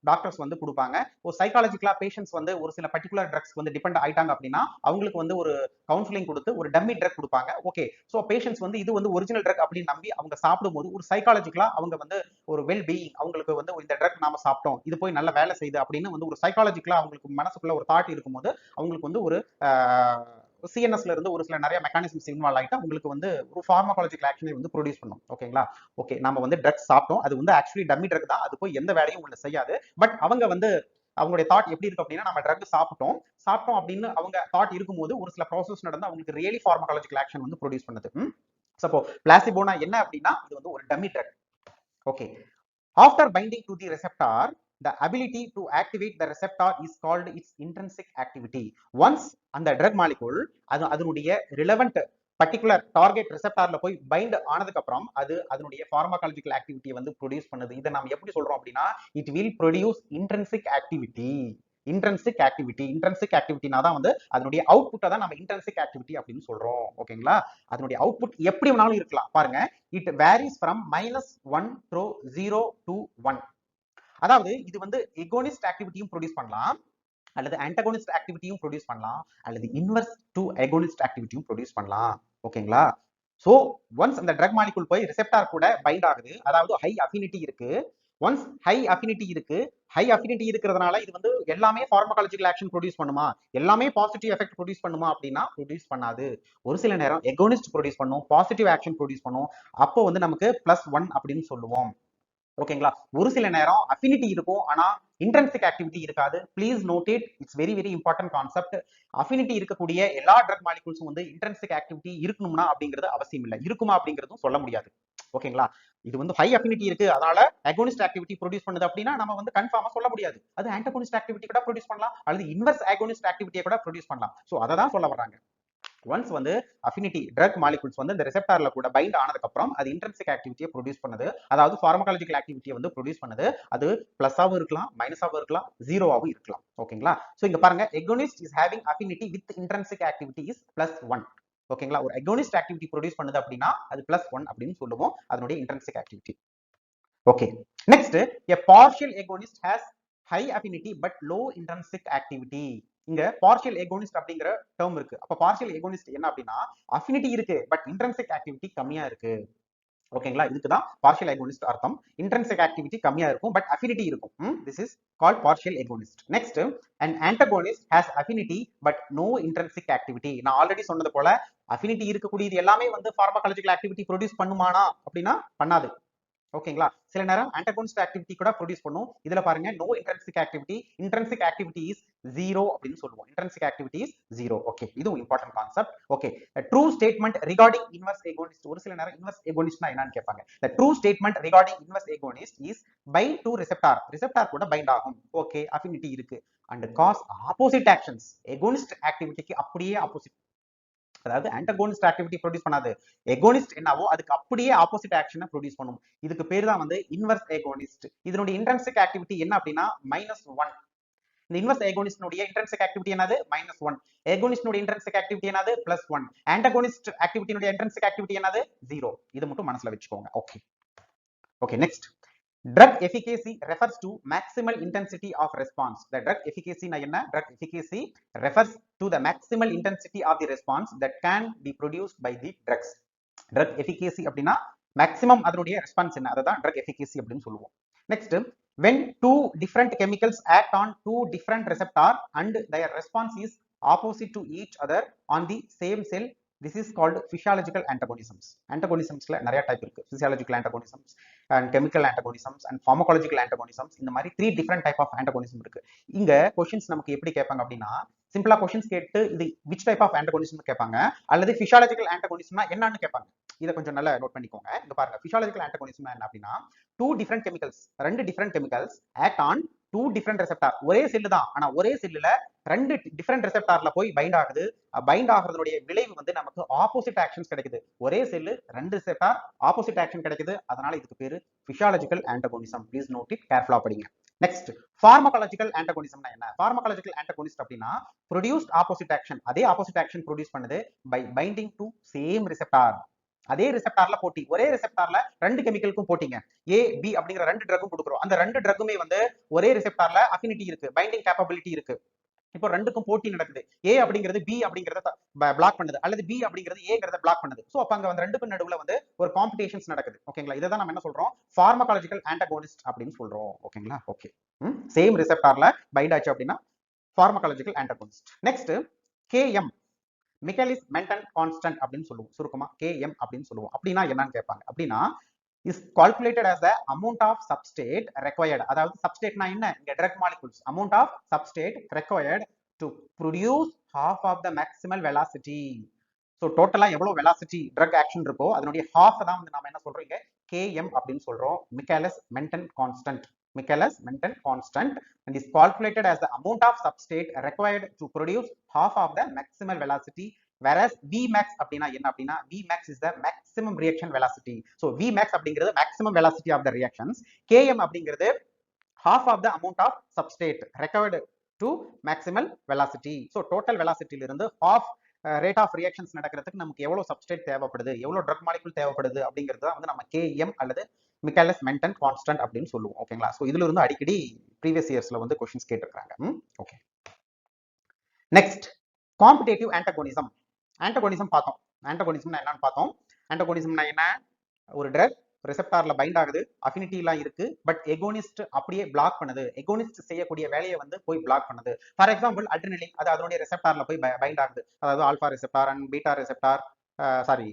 டாக்டர்ஸ் வந்து கொடுப்பாங்க. ஒரு சைக்காலஜிக்கலா பேஷன்ஸ் வந்து ஒரு சில பர்டிகுலர் ட்ரக்ஸ் வந்து டிபெண்ட் ஆயிட்டாங்க அப்படின்னா அவங்களுக்கு வந்து ஒரு கவுன்சிலிங் கொடுத்து ஒரு டம்மி ட்ரக் கொடுப்பாங்க. ஓகே. ஸோ பேஷன்ஸ் வந்து இது வந்து ஒரிஜினல் ட்ரக் அப்படின்னு நம்பி அவங்க சாப்பிடும்போது ஒரு சைக்காலஜிக்கலா அவங்க வந்து ஒரு வெல் பீயிங், அவங்களுக்கு வந்து இந்த ட்ரக் நாம சாப்பிட்டோம், இது போய் நல்ல வேலை செய்யுது அப்படின்னு வந்து ஒரு சைக்காலஜிக்கலா அவங்களுக்கு மனசுக்குள்ள ஒரு தாட் இருக்கும்போது அவங்களுக்கு வந்து ஒரு சிஎன்எஸ்ல இருந்து ஒரு சில நிறைய மெக்கானிசம்ஸ் இன்வால்வ் ஆகிட்டு உங்களுக்கு வந்து ஒரு பார்மகாலஜிக்கல் ஆக்ஷனை வந்து ப்ரொடியூஸ் பண்ணும். ஓகேங்களா? ஓகே, நம்ம வந்து ட்ரக்ஸ் சாப்பிட்டோம், அது வந்து ஆக்சுவலி டம்மி ட்ரக் தான், அது போய் எந்த வேலையும் உங்களுக்கு செய்யாது. பட் அவங்க வந்து அவங்களுடைய தாட் எப்படி இருக்கு அப்படின்னா நம்ம ட்ரக் சாப்பிட்டோம் அப்படின்னு அவங்க தாட் இருக்கும்போது ஒரு சில ப்ராசஸ் நடந்து அவங்களுக்கு ரியலி பார்மகாலஜிக்கல் ஆக்ஷன் வந்து ப்ரொடியூஸ் பண்ணுது. சப்போ பிளாசிபோனா என்ன அப்படின்னா இது வந்து ஒரு dummy drug. Okay. After binding to the receptor, the ability to activate the receptor is called its intrinsic activity. Once அந்த drug molecule அதனுடைய relevant particular target receptorல போய் bind ஆனதுக்கு அப்புறம் அது அதனுடைய pharmacological activity வந்து produce பண்ணுது. இதை நாம எப்படி சொல்றோம் அப்படின்னா it will produce intrinsic activity. Intrinsic ஆக்டிவிட்டினா தான் வந்து அதனுடைய அவுட்புட்டை தான் நம்ம இன்ட்ரென்சிக் ஆக்டிவிட்டி அப்படின்னு சொல்றோம். ஓகேங்களா? அதனுடைய அவுட்புட் எப்படி வேணாலும் இருக்கலாம். பாருங்க, it varies from -1 to 0 to 1. அதாவது இது வந்து எகோனிஸ்ட் ஆக்டிவிட்டியும் ப்ரொடியூஸ் பண்ணலாம், அல்லது ஆன்டகோனிஸ்ட் ஆக்டிவிட்டியும் ப்ரொடியூஸ் பண்ணலாம், அல்லது இன்வெர்ஸ் டு அகோனிஸ்ட் ஆக்டிவிட்டியும் ப்ரொடியூஸ் பண்ணலாம். ஓகேங்களா? சோ ஒன்ஸ் அந்த ட்ரக் மாலிகுல் போய் ரிசெப்டார் கூட பைண்ட் ஆகுது, அதாவது ஹை அஃபினிட்டி இருக்கு. ஒன்ஸ் ஹை அஃபினிட்டி இருக்கிறதுனால இது வந்து எல்லாமே பார்மகாலஜிக்கல் ஆக்ஷன் ப்ரொடியூஸ் பண்ணுமா, எல்லாமே பாசிட்டிவ் எஃபெக்ட் ப்ரொடியூஸ் பண்ணுமா அப்படின்னா ப்ரொடியூஸ் பண்ணாது. ஒரு சில நேரம் எகோனிஸ்ட் ப்ரொடியூஸ் பண்ணும், பாசிட்டிவ் ஆக்ஷன் ப்ரொடியூஸ் பண்ணும். அப்போ வந்து நமக்கு +1 அப்படின்னு சொல்லுவோம். ஓகேங்களா? ஒரு சில நேரம் அஃபினிட்டி இருக்கும், ஆனா இன்ட்ரென்சிக் ஆக்டிவிட்டி இருக்காது. Please note it, it's very very important concept. Affinity இருக்கக்கூடிய எல்லா ட்ரக் மாலிகூல்ஸும் வந்து இன்ட்ரென்சிக் ஆக்டிவிட்டி இருக்கணும்னா அப்படிங்கிறது அவசியம் இல்லை, இருக்குமா அப்படிங்கிறதும் சொல்ல முடியாது. ஓகேங்களா? இது வந்து ஹை அஃபினிட்டி இருக்கு, அதனால அகோனிஸ்ட் ஆக்டிவிட்டி ப்ரொடியூஸ் பண்ணுது அப்படின்னா நம்ம வந்து கன்ஃபார்மா சொல்ல முடியாது. அது ஆன்டகோனிஸ்ட் ஆக்டிவிட்டி கூட ப்ரொடியூஸ் பண்ணலாம், அல்லது இன்வெர்ஸ் அகோனிஸ்ட் ஆக்டிவிட்டியை கூட ப்ரொடியூஸ் பண்ணலாம். சோ அதை தான் சொல்ல வர்றாங்க. ஒன்ஸ் வந்து அஃபினிட்டி ட்ரக் மாலிகூல்ஸ் வந்து இந்த ரிசெப்டார்ல கூட பைண்ட் ஆனதுக்கு அப்புறம் அது இன்ட்ரென்சிக் ஆக்டிவிட்டியை ப்ரொடியூஸ் பண்ணுது, அதாவது பார்மகாலஜிக்கல் ஆக்டிவிட்டியை வந்து ப்ரொடியூஸ் பண்ணுது. அது பிளஸ்ஸாவும் இருக்கலாம், மைனஸாவும் இருக்கலாம், ஜீரோவாவும் இருக்கலாம். ஓகேங்களா? சோ இங்க பாருங்க, agonist is having affinity with intrinsic activity is +1. ஓகேங்களா? ஒரு எகோனிஸ்ட் ஆக்டிவிட்டி ப்ரொடியூஸ் பண்ணுது அப்படின்னா அது +1 அப்படின்னு சொல்லுவோம், அதனுடைய intrinsic activity. Okay, next, a partial agonist has high affinity but low intrinsic activity. இங்க partial agonist அப்படிங்கிற டேர்ம் இருக்கு. அப்ப partial agonist என்ன அப்படின்னா அஃபினிட்டி இருக்கு பட் இன்ட்ரின்சிக் ஆக்டிவிட்டி கம்மியா இருக்கு. ஓகேங்களா? இதுக்கு தான் partial agonist அர்த்தம். இன்ட்ரின்சிக் ஆக்டிவிட்டி கம்மியா இருக்கும் பட் அஃபினிட்டி இருக்கும். This is called partial agonist. Next, an antagonist has affinity but no intrinsic activity. நான் ஆல்ரெடி சொன்னது போல அஃபினிட்டி இருக்கக்கூடியது எல்லாமே வந்து பார்மகாலஜிக்கல் ஆக்டிவிட்டி ப்ரொடியூஸ் பண்ணுமானா அப்படின்னா பண்ணாது. ஓகேங்களா? சில நேரம் ஆன்டகோனிஸ்ட் ஆக்டிவிட்டி கூட ப்ரொடியூஸ் பண்ணும். இதுல பாருங்க, நோ இன்ட்ரின்சிக் ஆக்டிவிட்டி இஸ் 0 அப்படின்னு சொல்லுவோம். Intrinsic activity is 0. ஓகே, இதுவும் important concept. Okay, true statement regarding inverse agonist. ஒரு சில நேரம் இன்வெர்ஸ் ஏகோனிஸ்ட்னா என்னன்னு கேட்பாங்க. The true statement regarding inverse agonist is bind to receptor கூட பைண்ட் ஆகும். ஓகே, அஃபினிட்டி இருக்கு and cause opposite actions. Agonist ஆக்டிவிட்டிக்கு அப்படியே ஆப்போசிட், அதாவது ஆன்டகோனிஸ்ட் ஆக்டிவிட்டி ப்ரொடியூஸ் பண்ணாது, எகோனிஸ்ட் என்னவோ அதுக்கு அப்படியே ஆப்போசிட் ஆக்ஷனை ப்ரொடியூஸ் பண்ணும். இதுக்கு பேர் தான் வந்து இன்வெர்ஸ் ஏகோனிஸ்ட். இதனுடைய இன்ட்ரின்சிக் ஆக்டிவிட்டி என்ன அப்படின்னா -1. இந்த இன்வெர்ஸ் ஏகோனிஸ்டினுடைய இன்ட்ரின்சிக் ஆக்டிவிட்டி என்னது? -1. ஏகோனிஸ்டினுடைய இன்ட்ரின்சிக் ஆக்டிவிட்டி என்னது? +1. ஆன்டகோனிஸ்ட் ஆக்டிவிட்டினுடைய இன்ட்ரின்சிக் ஆக்டிவிட்டி என்னது? 0. இது மட்டும் மனசுல வச்சுக்கோங்க. Okay okay, next, drug efficacy refers to maximal intensity of response. The drug efficacy na enna? Drug efficacy refers to the maximal intensity of the response that can be produced by the drugs. Drug efficacy அப்படின்னா maximum அதனுடைய response என்ன, அதுதான் drug efficacy அப்படின்னு சொல்லுவோம். Next, when two different chemicals act on two different receptor and their response is opposite to each other on the same cell, this is called physiological antagonisms. Antagonismsல நிறைய type இருக்கு. physiological antagonisms and chemical antagonisms and pharmacological antagonisms. இந்த மாதிரி 3 different type of antagonism இருக்கு. இங்க questions நமக்கு எப்படி கேட்பாங்க அப்படின்னா, சிம்பிளா क्वेश्चंस கேட்டு இது which type of antagonism கேட்பாங்க, அல்லது physiological antagonismனா என்னன்னு கேட்பாங்க. இத கொஞ்சம் நல்லா நோட் பண்ணிக்கோங்க. இங்க பாருங்க, physiological antagonism என்ன அப்படின்னா, two different chemicals, ரெண்டு different chemicals act on two different receptor. ஒரே செல்லு தான், ஆனா ஒரே செல்லுல ரெண்டு டிஃபரெண்ட் ரிசெப்டார்ல போய் பைண்ட் ஆகுது. பைண்ட் ஆகிறதுடைய விளைவு வந்து நமக்கு ஆப்போசிட் ஆக்ஷன்ஸ் கிடைக்குது. ஒரே செல்லு ரெண்டு ரிசெப்டார், ஆப்போசிட் ஆக்ஷன் கிடைக்குது. அதனால இதுக்கு பேரு physiological antagonism. Please note it, கேர்ஃபுல்லா படிங்க. நெக்ஸ்ட், பார்மகாலஜிக்கல் ஆன்டகோனிசம்னா என்ன? பார்மகாலஜிக்கல் ஆன்டகோனிஸ்ட் அப்படின்னா ப்ரொடியூஸ்ட் ஆப்போசிட் ஆக்ஷன், அதே ஆப்போசிட் ஆக்ஷன் ப்ரொடியூஸ் பண்ணுது by binding to same receptor. அதே ரிசெப்டார்ல போட்டி, ஒரே ரிசெப்டார்ல ரெண்டு கெமிக்கலுக்கும் போட்டிங்க, ஏ பி அப்படிங்கிற ரெண்டு ட்ரக்கும் கொடுக்குறோம். அந்த ரெண்டு ட்ரக்குமே வந்து ஒரே ரிசெப்டார்ல அஃபினிட்டி இருக்கு, பைண்டிங் கேப்பபிலிட்டி இருக்கு. இப்போ ரெண்டுக்கும் போட்டி நடக்குது. ஏ அப்படிங்கிறது பி அப்படிங்கறத பிளாக் பண்ணுது, அல்லது பி அப்படிங்கிறது ஏங்கிறத பிளாக் பண்ணுது. சோ அப்ப அங்க வந்து ரெண்டுக்கும் நடுவுல வந்து ஒரு காம்படிஷன்ஸ் நடக்குது. ஓகேங்களா? இதை தான் நம்ம என்ன சொல்றோம்? பார்மகாலஜிக்கல் ஆன்டகோனிஸ்ட் அப்படின்னு சொல்றோம். ஓகேங்களா? ஓகே, சேம் ரிசெப்டார்ல பைண்ட் ஆச்சு அப்படின்னா பார்மகாலஜிக்கல் antagonist. Next, KM, மிக்கேலிஸ் Menten constant அப்படின்னு சொல்லுவோம். சுருக்கமா கேஎம் அப்படின்னு சொல்லுவோம். அப்படின்னா என்னன்னு கேட்பாங்க. அப்படின்னா is calculated as the amount of substrate required. அதாவது substrateனா என்ன? இங்க drug molecules, amount of substrate required to produce half of the maximal velocity. so டோட்டலா எவ்வளவு velocity drug action இருக்கோ அதனுடைய half தான் வந்து நாம என்ன சொல்றோம் இங்க km அப்படின்னு சொல்றோம். Michaelis Menten constant, Michaelis Menten constant, and is calculated as the amount of substrate required to produce half of the maximal velocity. whereas Vmax அப்படின்னா என்ன அப்படின்னா, Vmax is the maximum reaction velocity. so Vmax அப்படிங்கிறது maximum velocity of the reactions, Km அப்படிங்கிறது half of the amount of substrate required to maximal velocity. So total வெலாசிட்டியில இருந்து half rate of reactions நடக்கிறதுக்கு நமக்கு எவ்வளவு சப்ஸ்ட்ரேட் தேவைப்படுது, எவ்வளவு drug molecule தேவைப்படுது அப்படிங்கிறது தான் வந்து நம்ம கேஎம் அல்லது மிக்காலஸ் மென்டன் கான்ஸ்டன்ட் அப்படின்னு சொல்லுவோம். ஓகேங்களா? ஸோ இதுல இருந்து அடிக்கடி ப்ரீவியஸ் இயர்ஸ்ல வந்து கொஸ்டின்ஸ் கேட்டிருக்காங்க. Okay, next competitive antagonism. Antagonism பார்த்தோம். ஆன்டகோனிசம்னா என்னன்னு பார்த்தோம். ஆன்டகோனிசம்னா என்ன? ஒரு ட்ரக் ரிசெப்டார்ல பைண்ட் ஆகுது, அஃபினிட்டிலாம் இருக்கு, பட் எகோனிஸ்ட் அப்படியே பிளாக் பண்ணுது. எகோனிஸ்ட் செய்யக்கூடிய வேலையை வந்து போய் பிளாக் பண்ணுது. ஃபார் எக்ஸாம்பிள் அட்ரினலின், அது அதனுடைய ரிசெப்டார்ல போய் பைண்ட் ஆகுது. அதாவது alpha receptor and beta receptor, sorry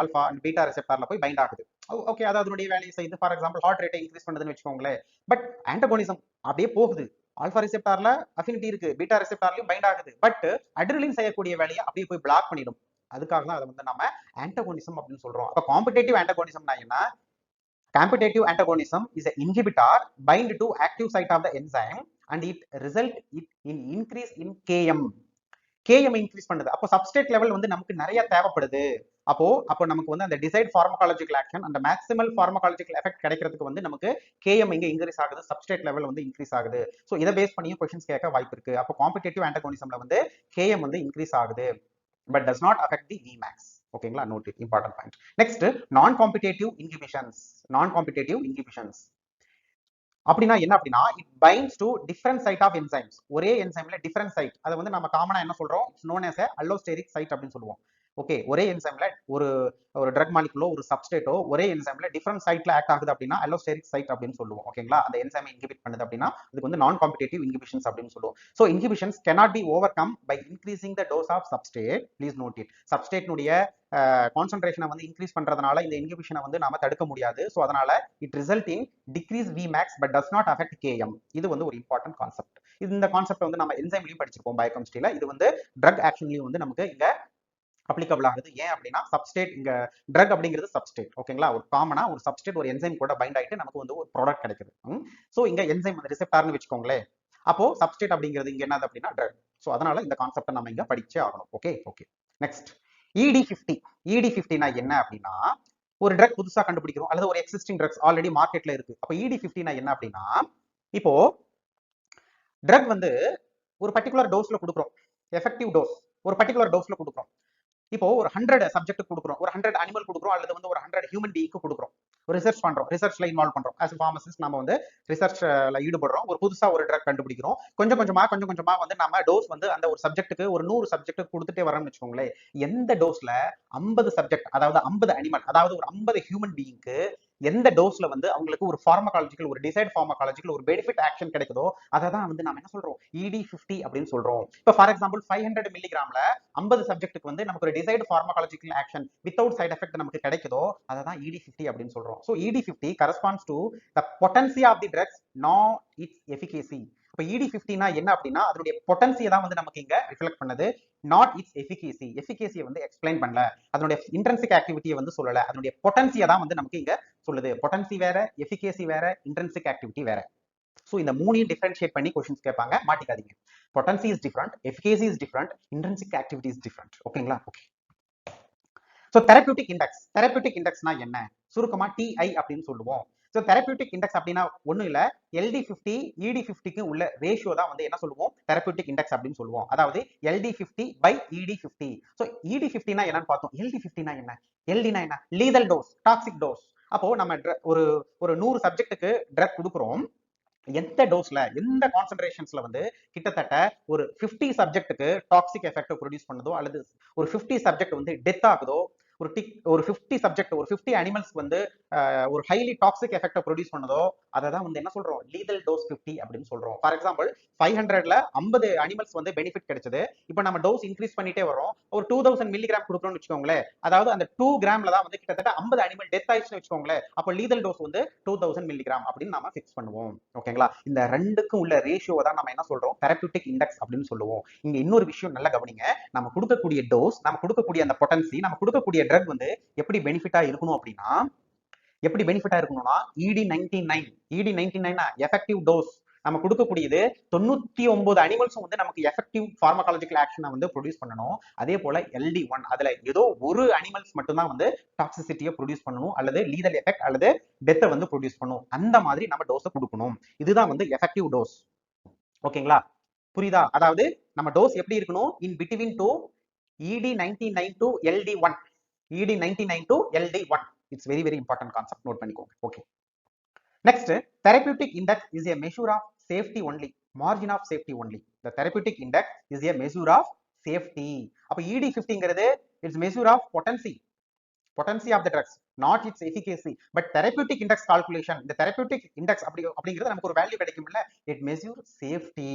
alpha and beta ரிசெப்டார்ல போய் பைண்ட் ஆகுது. ஓகே, அது அதனுடைய வேலையை செய்யுது. ஃபார் எக்ஸாம்பிள் ஹார்ட் ரேட்டை இன்க்ரீஸ் பண்ணுதுன்னு வச்சுக்கோங்களேன். பட் ஆன்டகோனிசம் அப்படியே போகுது. ஆல்பா ரிசெப்டார்ல அஃபினிட்டி இருக்கு, பீட்டா ரிசெப்டார்லயும் பைண்ட் ஆகுது, பட் அட்ரினலின் செய்யக்கூடிய வேலையை அப்படியே போய் பிளாக் பண்ணிடும். அதுக்காக தான் அதை வந்து நம்ம ஆன்டகோனிசம் அப்படின்னு சொல்றோம். அப்ப காம்படிட்டிவ் ஆன்டகோனிசம்னா என்ன? Competitive antagonism is an inhibitor bind to active site of the enzyme and it result in increase in Km. Km increase பண்ணுது. அப்போ சப்ஸ்ட்ரேட் லெவல் வந்து நமக்கு நிறைய தேவைப்படுது. அப்போ நமக்கு வந்து அந்த டிசைட் ஃபார்மகாலஜிக்கல் ஆக்ஷன், அந்த மேக்ஸிமல் ஃபார்மகாலஜிக்கல் எஃபெக்ட் கிடைக்கிறதுக்கு வந்து நமக்கு Km இங்க இன்க்ரீஸ் ஆகுது, சப்ஸ்ட்ரேட் லெவல் வந்து இன்க்ரீஸ் ஆகுது. ஸோ இதை பேஸ் பண்ணியும் கொஸ்டின்ஸ் கேட்க வாய்ப்பு இருக்கு. அப்போ காம்படிட்டிவ் ஆன்டகோனிசம்ல வந்து Km வந்து இன்க்ரீஸ் ஆகுது, but does not affect the Vmax. ஓகேங்களா? Note it, important point. Next non competitive inhibitions. Non competitive inhibitions அப்படின்னா என்ன? அப்படின்னா it binds to different site of enzymes. ஒரே என்சைம்ல டிஃபரண்ட் சைட், அதை வந்து நம்ம காமனா என்ன சொல்றோம்? It's known as a allosteric site அப்படின்னு சொல்லுவோம். ஓகே, ஒரே என்சைம்ல ஒரு ட்ரக் மாலிகுலோ ஒரு சப்ஸ்டேட்டோ ஒரே என்சைம்ல டிஃபரண்ட் சைட்ல ஆக்ட் ஆகுது அப்படின்னா allosteric site அப்படின்னு சொல்லுவோம். ஓகேங்களா? அந்த என்சைமை இன்ஹிபிட் பண்ணுது அப்படின்னா அதுக்கு வந்து நான் காம்படிட்டிவ் இன்ஹிபிஷன்ஸ் அப்படின்னு சொல்லுவோம். So inhibitions cannot be overcome by increasing the dose of substrate. Please note it. சப்ஸ்டேட்னுடைய கான்சன்ட்ரேஷனை வந்து இன்க்ரீஸ் பண்றதுனால இந்த இன்ஹிபிஷனை வந்து நாம தடுக்க முடியாது. ஸோ அதனால it result in decrease Vmax but does not affect Km. இது வந்து ஒரு இம்பார்ட்டன்ட் கான்செப்ட். இந்த கான்செப்ட் வந்து நம்ம என்சைம்லயும் படிச்சிருப்போம் பயோகெமிஸ்ட்ரியில. இது வந்து ட்ரக் ஆக்ஷன்லயும் வந்து நமக்கு இங்க அப்ளிகபிள் ஆகுது. ஏன் அப்படின்னா சப்ஸ்டேட், இங்க ட்ரக் அப்படிங்கிறது சப்ஸ்டேட். ஓகேங்களா? ஒரு காமனா ஒரு சப்ஸ்டேட் ஒரு என்சைம் கூட பைண்ட் ஆயிட்டு நமக்கு வந்து ஒரு ப்ராடக்ட் கிடைக்குது. ஸோ இங்க என்சைம் வந்து ரிசெப்டார்னு வச்சுக்கோங்களேன். அப்போ சப்ஸ்டேட் அப்படிங்கிறது இங்க என்னது அப்படின்னா ட்ரக். ஸோ அதனால இந்த கான்செப்டை நம்ம இங்க படிச்சே ஆகணும். Okay okay, next ED50. ED50னா என்ன அப்படின்னா ஒரு ட்ரக் புதுசா கண்டுபிடிக்கிறோம் அல்லது ஒரு எக்ஸிஸ்டிங் ட்ரக்ஸ் ஆல்ரெடி மார்க்கெட்ல இருக்கு. அப்போ ED50னா என்ன அப்படின்னா இப்போ ட்ரக் வந்து ஒரு பர்டிகுலர் டோஸ்ல கொடுக்குறோம், எஃபெக்டிவ் டோஸ் ஒரு பர்டிகுலர் டோஸ்ல கொடுக்குறோம். இப்போ ஒரு 100 சப்ஜெக்ட் கொடுக்குறோம், ஒரு 100 அனிமல் கொடுக்குறோம் அல்லது வந்து ஒரு 100 ஹியூமன் பீயிங்க்கு கொடுக்குறோம். ரிசர்ச் பண்றோம், ரிசர்ச்ல இன்வால்வ் பண்றோம். ஆஸ் ஃபார்மசிஸ்ட் நம்ம வந்து ரிசர்ச்ல ஈடுபடுறோம். ஒரு புதுசா ஒரு ட்ரக் கண்டுபிடிக்கிறோம். கொஞ்சம் கொஞ்சமா வந்து நம்ம டோஸ் வந்து அந்த ஒரு சப்ஜெக்ட்டுக்கு ஒரு 100 சப்ஜெக்ட் கொடுத்துட்டே வரோம்னு வச்சுக்கோங்களேன். எந்த டோஸ்ல 50 சப்ஜெக்ட், அதாவது 50 அனிமல், அதாவது ஒரு 50 ஹியூமன் பீயிங்க்கு எந்த டோஸ்ல வந்து அவங்களுக்கு ஒரு ஃபார்மகாலஜிக்கல் ஒரு டிசைட் ஃபார்மகாலஜிக்கல் ஒரு பெனிஃபிட் ஆக்ஷன் கிடைக்குதோ அதை தான் வந்து நம்ம என்ன சொல்றோம்? ED50 அப்படின்னு சொல்றோம். இப்போ ஃபார் எக்ஸாம்பிள் 500 மில்லிகிராம்ல 50 சப்ஜெக்ட்டுக்கு வந்து நமக்கு ஒரு decide pharmacological action without side effect நமக்கு கிடைக்குதோ அதை தான் ED50 அப்படின்னு சொல்றோம். So ED50 corresponds to the potency of the drugs, not its efficacy. இப்போ ED50னா என்ன அப்படின்னா அதனுடைய பொட்டன்சியை தான் வந்து நமக்கு இங்க ரிஃப்ளெக்ட் பண்ணுது, நாட் இட்ஸ் எஃபிகேசி. எஃபிகேசியை வந்து எக்ஸ்பிளைன் பண்ணல, அதனுடைய இன்ட்ரின்சிக் ஆக்டிவிட்டியை வந்து சொல்லல, அதனுடைய பொட்டன்சியை தான் வந்து நமக்கு இங்க சொல்லுது. பொட்டன்சி வேற, எஃபிகேசி வேற, இன்ட்ரின்சிக் ஆக்டிவிட்டி வேற. ஸோ இந்த மூணையும் டிஃபரன்ஷியேட் பண்ணி கொஸ்டின்ஸ் கேட்பாங்க, மாட்டிக்காதீங்க. Potency is different, efficacy is different, intrinsic activity is different. ஓகேங்களா? Okay. So therapeutic index. Therapeutic இண்டெக்ஸ்னா என்ன? சுருக்கமா TI அப்படின்னு சொல்லுவோம். ஸோ தெரபியூட்டிக் இண்டெக்ஸ் அப்படின்னா ஒன்றும் இல்லை, LD50 ED50க்கு உள்ள ரேஷியோ தான் வந்து என்ன சொல்லுவோம்? தெரபியூட்டிக் இண்டெக்ஸ் அப்படின்னு சொல்லுவோம். அதாவது LD50 by ED50. ஸோ ED50னா என்னன்னு பார்த்தோம். LD50னா என்ன? LDனா என்ன? லீதல் டோஸ், டாக்ஸிக் டோஸ். அப்போ நம்ம ஒரு 100 சப்ஜெக்ட்டுக்கு ட்ரக் கொடுக்குறோம். எந்த டோஸ்ல எந்த கான்சென்ட்ரேஷன்ஸ்ல வந்து கிட்டத்தட்ட ஒரு 50 சப்ஜெக்ட்டுக்கு டாக்ஸிக் எஃபெக்ட் ப்ரொடியூஸ் பண்ணுதோ அல்லது ஒரு 50 சப்ஜெக்ட் வந்து டெத் ஆகுதோ, ஒரு 50 சப்ஜெக்ட் ஒரு 50 அனிமல்ஸ் வந்து ஒரு ஹைலி டாக்ஸிக் எஃபெக்ட் ப்ரொடியூஸ் பண்ணதோ அதை தான் வந்து என்ன சொல்றோம்? லீதல் டோஸ் 50 அப்படின்னு சொல்றோம். ஃபார் எக்ஸாம்பிள் 500ல 50 அனிமல்ஸ் வந்து பெனிஃபிட் கிடைச்சது. இப்போ நம்ம டோஸ் இன்க்ரீஸ் பண்ணிட்டே வரோம். ஒரு 2000 மில்லிகிராம் கொடுக்குறோம்னு வச்சுக்கோங்களேன். அதாவது அந்த 2 கிராம்ல தான் வந்து கிட்டத்தட்ட 50 அனிமல் டெத் ஆயிடுச்சுன்னு வச்சுக்கோங்களேன். அப்போ லீதல் டோஸ் வந்து 2000 மில்லிகிராம் அப்படின்னு நாம ஃபிக்ஸ் பண்ணுவோம். ஓகேங்களா? இந்த ரெண்டுக்கும் உள்ள ரேஷியோவை தான் நம்ம என்ன சொல்றோம்? தெரபியூட்டிக் இண்டெக்ஸ் அப்படின்னு சொல்லுவோம். இங்க இன்னொரு விஷயம் நல்லா கவனிங்க. நம்ம கொடுக்கக்கூடிய டோஸ், நம்ம கொடுக்கக்கூடிய அந்த பொட்டன்சி, நம்ம கொடுக்கக்கூடிய ட்ரக் வந்து எப்படி பெனிஃபிட்டா இருக்கணும் அப்படின்னா எப்படி பெனிஃபிட்டா இருக்கணும்னா ED99 எஃபெக்டிவ் டோஸ் நம்ம கொடுக்கக்கூடியது 99 அனிமல்ஸும் வந்து நமக்கு எஃபெக்டிவ் ஃபார்மகாலஜிக்கல் ஆக்ஷனை வந்து ப்ரொடியூஸ் பண்ணணும். அதே போல LD1 அதுல ஏதோ ஒரு அனிமல்ஸ் மட்டும் தான் வந்து டாக்ஸிசிட்டியை ப்ரொடியூஸ் பண்ணணும் அல்லது லீதல் எஃபெக்ட் அல்லது டெத்தை வந்து ப்ரொடியூஸ் பண்ணணும். அந்த மாதிரி நம்ம டோஸை கொடுக்கணும். இதுதான் வந்து எஃபெக்டிவ் டோஸ். ஓகேங்களா? புரியுதா? அதாவது நம்ம டோஸ் எப்படி இருக்கணும்? In between to ED99 to LD1. ED99 to LD1. It's very very important concept, note பண்ணிக்கோங்க. Okay. Next, therapeutic index is a measure of safety only, margin of safety only. The therapeutic index is a measure of safety. அப்ப ED50 ங்கிறது it's measure of potency of the drugs, not its efficacy. But therapeutic index calculation, இந்த therapeutic index அப்படிங்கிறது நமக்கு ஒரு value கிடைக்கும்ல, it measure safety.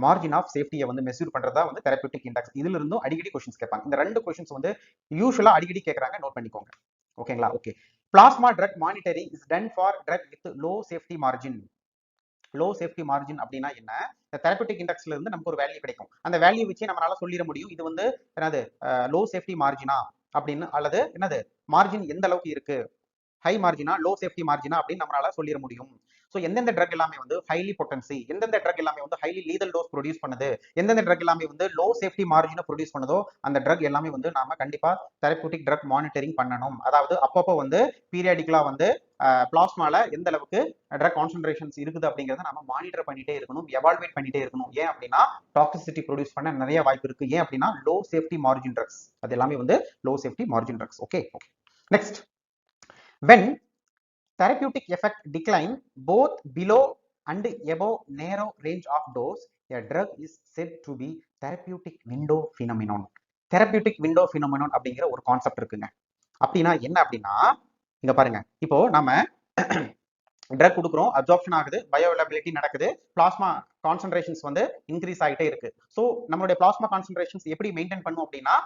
Margin of சேஃப்டியை வந்து measure பண்றதா வந்து தெரபியூட்டிக் இண்டெக்ஸ். இதுல இருந்தும் அடிக்கடி கொஸ்டின்ஸ் கேட்பாங்க. இந்த ரெண்டு கொஸ்டின்ஸ் வந்து யூஸ்வலா அடிக்கடி கேட்கறாங்க, நோட் பண்ணிக்கோங்க. ஓகேங்களா? Okay. Plasma drug monitoring is done for drug with low safety margin. Low safety margin அப்படின்னா என்ன? தெரபியூட்டிக் இண்டெக்ஸ்ல இருந்து நமக்கு ஒரு வேல்யூ கிடைக்கும். அந்த வேல்யூ வச்சு நம்மளால சொல்லிட முடியும் இது வந்து என்னது லோ சேஃப்டி மார்ஜினா அப்படின்னு, அல்லது என்னது மார்ஜின் எந்த அளவுக்கு இருக்கு, ஹை மார்ஜினா லோ சேஃப்டி மார்ஜினா அப்படின்னு நம்மளால சொல்லிட முடியும். ஸோ எந்தெந்த ட்ரக் எல்லாமே வந்து ஹைலி பொட்டன்சி, எந்தெந்த ட்ரக் எல்லாமே வந்து ஹைலி லீதல் டோஸ் ப்ரொடியூஸ் பண்ணுது, எந்தெந்த ட்ரக் எல்லாமே வந்து லோ சேஃப்டி மார்ஜினை ப்ரொடியூஸ் பண்ணுதோ அந்த ட்ரக் எல்லாமே வந்து நாம கண்டிப்பா தெரபியூட்டிக் ட்ரக் மானிட்டரிங் பண்ணணும். அதாவது அப்பப்போ வந்து பீரியாடிக்கலா வந்து பிளாஸ்மால எந்த அளவுக்கு ட்ரக் கான்சன்ட்ரேஷன்ஸ் இருக்குது அப்படிங்கிறத நம்ம மானிட்டர் பண்ணிட்டே இருக்கணும், எவால்வேட் பண்ணிட்டே இருக்கணும். ஏன் அப்படின்னா டாக்ஸிசிட்டி ப்ரொடியூஸ் பண்ண நிறைய வாய்ப்பு இருக்கு. ஏன் அப்படின்னா லோ சேஃப்டி மார்ஜின் ட்ரக்ஸ், அது எல்லாமே வந்து low safety margin drugs. Okay. Next, when therapeutic effect decline both below and above narrow range of dose, a drug is said to be therapeutic window phenomenon. therapeutic window phenomenon அப்படிங்கிற ஒரு concept இருக்குங்க. அப்படின்னா என்ன அப்படின்னா, இங்க பாருங்க, இப்போ நாம ட்ரக் கொடுக்குறோம், அப்சார்ப்ஷன் ஆகுது, பயோஅவைலபிலிட்டி நடக்குது, பிளாஸ்மா கான்சன்ட்ரேஷன்ஸ் வந்து இன்க்ரீஸ் ஆகிட்டே இருக்கு. ஸோ நம்மளுடைய பிளாஸ்மா கான்சன்ட்ரேஷன்ஸ் எப்படி மெயின்டைன் பண்ணும் அப்படின்னா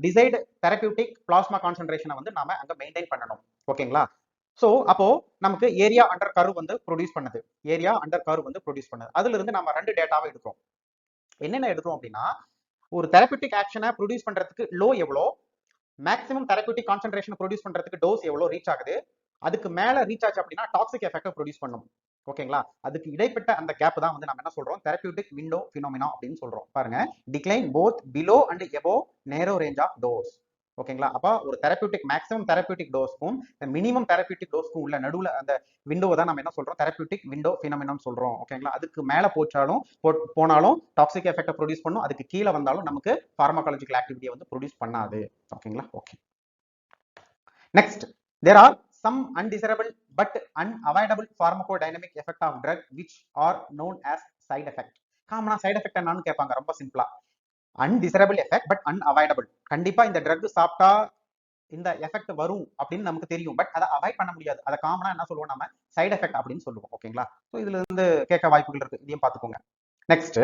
டிசைடு தெரபியூட்டிக் பிளாஸ்மா கான்சன்ட்ரேஷனை வந்து நாம அங்க மெயின்டைன் பண்ணணும். ஓகேங்களா? ஸோ அப்போ நமக்கு ஏரியா அண்டர் கர்வ் வந்து ப்ரொடியூஸ் பண்ணுது, ஏரியா அண்டர் கர்வ் வந்து ப்ரொடியூஸ் பண்ணுது. அதுல இருந்து நம்ம ரெண்டு டேட்டாவை எடுக்கிறோம். என்னென்ன எடுக்கிறோம் அப்படின்னா, ஒரு தெரபியூட்டிக் ஆக்ஷனை ப்ரொடியூஸ் பண்றதுக்கு லோ எவ்வளோ, மேக்ஸிமம் தெரபியூட்டிக் கான்சன்ட்ரேஷன் ப்ரொடியூஸ் பண்றதுக்கு டோஸ் எவ்வளோ ரீச் ஆகுது, அதுக்கு மேல ரீச் ஆச்சு அப்படின்னா டாக்ஸிக் எஃபெக்டை ப்ரொடியூஸ் பண்ணும். ஓகேங்களா? அதுக்கு இடைப்பட்ட அந்த கேப் தான் வந்து நம்ம என்ன சொல்றோம், தெரபியூட்டிக் விண்டோ பினோமினா அப்படின்னு சொல்றோம். பாருங்க, decline both below and above narrow range of dose. ஓகேங்களா? அப்ப ஒரு தெரபியூட்டிக் மேக்ஸிமம் தெரபியூட்டிக் டோஸ்க்கும் மினிமம் தெரபியூட்டிக் டோஸ்க்கும் உள்ள நடுவுல அந்த விண்டோவை தான் நம்ம என்ன சொல்றோம், தெரபியூட்டிக் விண்டோ பினோமினா சொல்றோம். ஓகேங்களா? அதுக்கு மேல போனாலும் டாக்ஸிக் எஃபெக்டை ப்ரொடியூஸ் பண்ணும், அதுக்கு கீழே வந்தாலும் நமக்கு பார்மகாலஜிக்கல் ஆக்டிவிட்டியை வந்து ப்ரொடியூஸ் பண்ணாது. ஓகேங்களா? Okay. Next, there are some undesirable but unavoidable pharmacodynamic effect of drug which are known as side effect. காமனா சைடு எஃபெக்ட் என்னன்னு கேட்பாங்க, ரொம்ப சிம்பிளா. undesirable effect but unavoidable. கண்டிப்பா இந்த ட்ரக் சாப்பிட்டா இந்த எஃபெக்ட் வரும் அப்படின்னு நமக்கு தெரியும், பட் அதை அவாய்ட் பண்ண முடியாது. அதை காமனா என்ன சொல்லுவோம், நம்ம சைடு எஃபெக்ட் அப்படின்னு சொல்லுவோம். ஓகேங்களா? ஸோ இதுல இருந்து கேட்க வாய்ப்புகள் இருக்கு, இதையும் பார்த்துக்கோங்க. நெக்ஸ்ட்,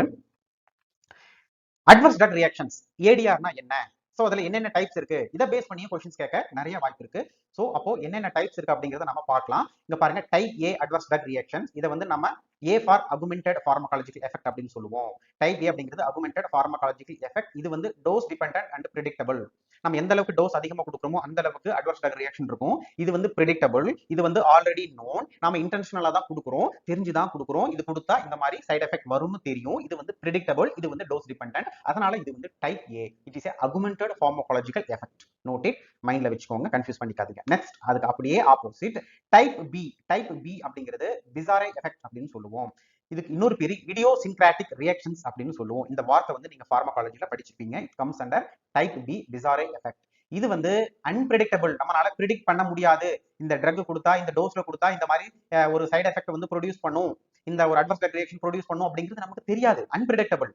அட்வர்ஸ் ட்ரக் ரியாக்ஷன்ஸ், ஏடிஆர்னா என்ன, ஸோ அதில் என்னென்ன டைப்ஸ் இருக்கு, இதை பேஸ் பண்ணியும் கொஸ்டின்ஸ் கேட்க நிறைய வாய்ப்பு இருக்கு. ஸோ அப்போ என்னென்ன டைப்ஸ் இருக்கு அப்படிங்கிறத நம்ம பார்க்கலாம். இங்க பாருங்க, type A adverse drug reactions, இதை வந்து நம்ம A for augmented pharmacological effect அப்படின்னு சொல்லுவோம். டைப் ஏ அப்படிங்கிறது அகுமெண்டட் பார்மகாலஜிக்கல் எஃபெக்ட். இது வந்து டோஸ் டிபெண்டன்ட் அண்ட் ப்ரெடிக்டபிள். நம்ம எந்த அளவுக்கு டோஸ் அதிகமாக கொடுக்குறோமோ அந்த அளவுக்கு அட்வர்ஸ் ட்ரக் ரியாக்ஷன் இருக்கும். இது வந்து ப்ரெடிக்டபிள், இது வந்து ஆல்ரெடி நோன், நம்ம இன்டென்ஷனலா தான் கொடுக்குறோம், தெரிஞ்சுதான் கொடுக்குறோம், இது கொடுத்தா இந்த மாதிரி சைடு எஃபெக்ட் வரும்னு தெரியும். இது வந்து ப்ரெடிக்டபிள், இது வந்து டோஸ் டிபெண்டன்ட், அதனால இது வந்து type A. It is augmented pharmacological effect. Note it, மைண்ட்ல வச்சுக்கோங்க, கன்ஃபியூஸ் பண்ணிக்காதீங்க. நெக்ஸ்ட், அதுக்கு அப்படியே opposite type B. Type B அப்படிங்கிறது பிசாரே எஃபெக்ட் அப்படின்னு சொல்லுவோம். இதுக்கு இன்னொரு பேரு இடியோசின்கிராட்டிக் ரியாக்ஷன்ஸ் அப்படின்னு சொல்லுவோம். இந்த வார்த்தை வந்து நீங்க பார்மகாலஜில படிச்சிருப்பீங்க. It comes under type B, bizarre effect. இது வந்து அன்பிரெடிக்டபிள், நம்மளால ப்ரிடிக்ட் பண்ண முடியாது. இந்த ட்ரக் கொடுத்தா, இந்த டோஸ்ல கொடுத்தா இந்த மாதிரி ஒரு சைடு எஃபெக்ட் வந்து ப்ரொடியூஸ் பண்ணும், இந்த ஒரு அட்வர்ஸ் ட்ரக் ரியாக்ஷன் ப்ரொடியூஸ் பண்ணும் அப்படிங்கிறது நமக்கு தெரியாது, அன்பிரெடிக்டபிள்.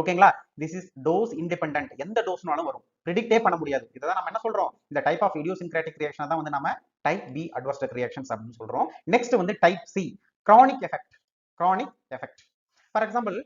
ஓகேங்களா? திஸ் இஸ் டோஸ் இண்டிபெண்டன்ட், எந்த டோஸ்னாலும் வரும், ப்ரிடிக்டே பண்ண முடியாது. இதான் நம்ம என்ன சொல்றோம், இந்த டைப் ஆஃப் இடியோசின்கிராட்டிக் ரியாக்ஷன் தான் வந்து நம்ம type B adverse drug reactions அப்படின்னு சொல்றோம். நெக்ஸ்ட் வந்து type C, chronic effect. Chronic effect, for example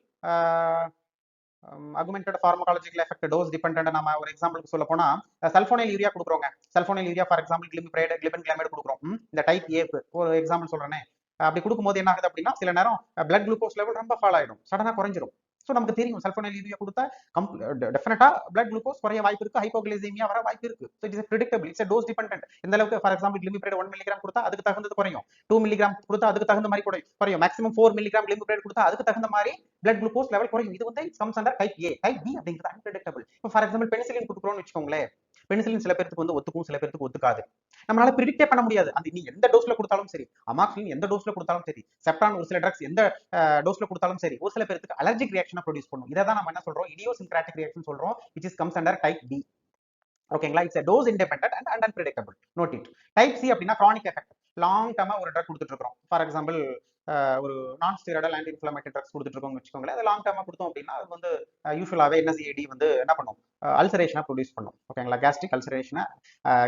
augmented pharmacological effect dose dependent. நம்ம ஒரு எக்ஸாம்பிளுக்கு சொல்ல போனா சல்போனைல் யூரியா கொடுக்குறோங்க. Sulphonyl urea for example glimepiride, glibenclamide கொடுக்குறோம். இந்த டைப் ஏக்கு ஒரு எக்ஸாம்பிள் சொல்றேனே, அப்படி கொடுக்கும்போது என்ன ஆகுது அப்படின்னா, சில நேரம் பிளட் குளுக்கோஸ் லெவல் ரொம்ப ஃபால் ஆயிடும், சடனா குறைஞ்சிரும். ஸோ நமக்கு தெரியும் சல்போனைல் யூரியா கொடுத்தா டெஃபினட்டா பிளட் குளுக்கோஸ் குறைய வாய்ப்பு இருக்கு, ஹைப்போகிளைசேமியா வர வாய்ப்பு இருக்கு. So it is predictable, it's dose dependent. இந்த அளவுக்கு ஃபார் எக்ஸாம்பிள் கிளிமிப்ரைடு 1 மில்லிகிராம் கொடுத்தா அதுக்கு தகுந்தது குறையும், 2 மில்லிகிராம் கொடுத்தா அதுக்கு தகுந்த மாதிரி குறையும், மேக்ஸிமம் 4 மில்லிகிராம் கிளிமிப்ரைடு கொடுத்தா அதுக்கு தகுந்த மாதிரி பிளட் குளுக்கோஸ் லெவல் குறையும். இது வந்து comes under type A. Type B அப்படிங்கிறது அன்பிரெடிக்டபிள். இப்போ ஃபார் எக்ஸாம்பிள் பெனிசிலின் கொடுக்குறோம்னு வச்சுக்கோங்களேன், பெனிசிலின் சில பேருக்கு வந்து ஒத்துக்கும், சில பேருக்கு ஒத்துக்காது. நம்மளால ப்ரிடிக்டே பண்ண முடியாது. அது நீ எந்த டோஸ்ல கொடுத்தாலும் சரி, அமாக்சிலின் எந்த டோஸ்ல கொடுத்தாலும் சரி, செப்டான் ஒரு சில ட்ரக்ஸ் எந்த டோஸ்ல கொடுத்தாலும் சரி, ஒரு சில பேருக்கு அலர்ஜிக் ரியாக்ஷனை ப்ரொடியூஸ் பண்ணும். இதை தான் நம்ம என்ன சொல்றோம், இடியோசின்கிராட்டிக் ரியாக்ஷன் சொல்றோம், which is comes under type B. ஓகேங்களா, it's dose independent and unpredictable. Note it. Type C அப்படின்னா கிரானிக் எஃபெக்ட். லாங் டர்மா ஒரு ட்ரக் கொடுத்துட்டு இருக்கோம். ஃபார் எக்ஸாம்பிள் ஒரு நான் ஸ்டீராய்டல் ஆன்டி இன்ஃப்ளமேட்டரி ட்ரக்ஸ் கொடுத்துட்டு இருக்கோம்னு வச்சுக்கோங்களேன். அது லாங் டர்மா கொடுத்தோம் அப்படின்னா அது வந்து யூஸ்வலாகவே என்எஸ்ஏடி வந்து என்ன பண்ணும், அல்சரேஷனை ப்ரொடியூஸ் பண்ணும். ஓகேங்களா, கேஸ்ட்ரிக் அல்சரேஷனை,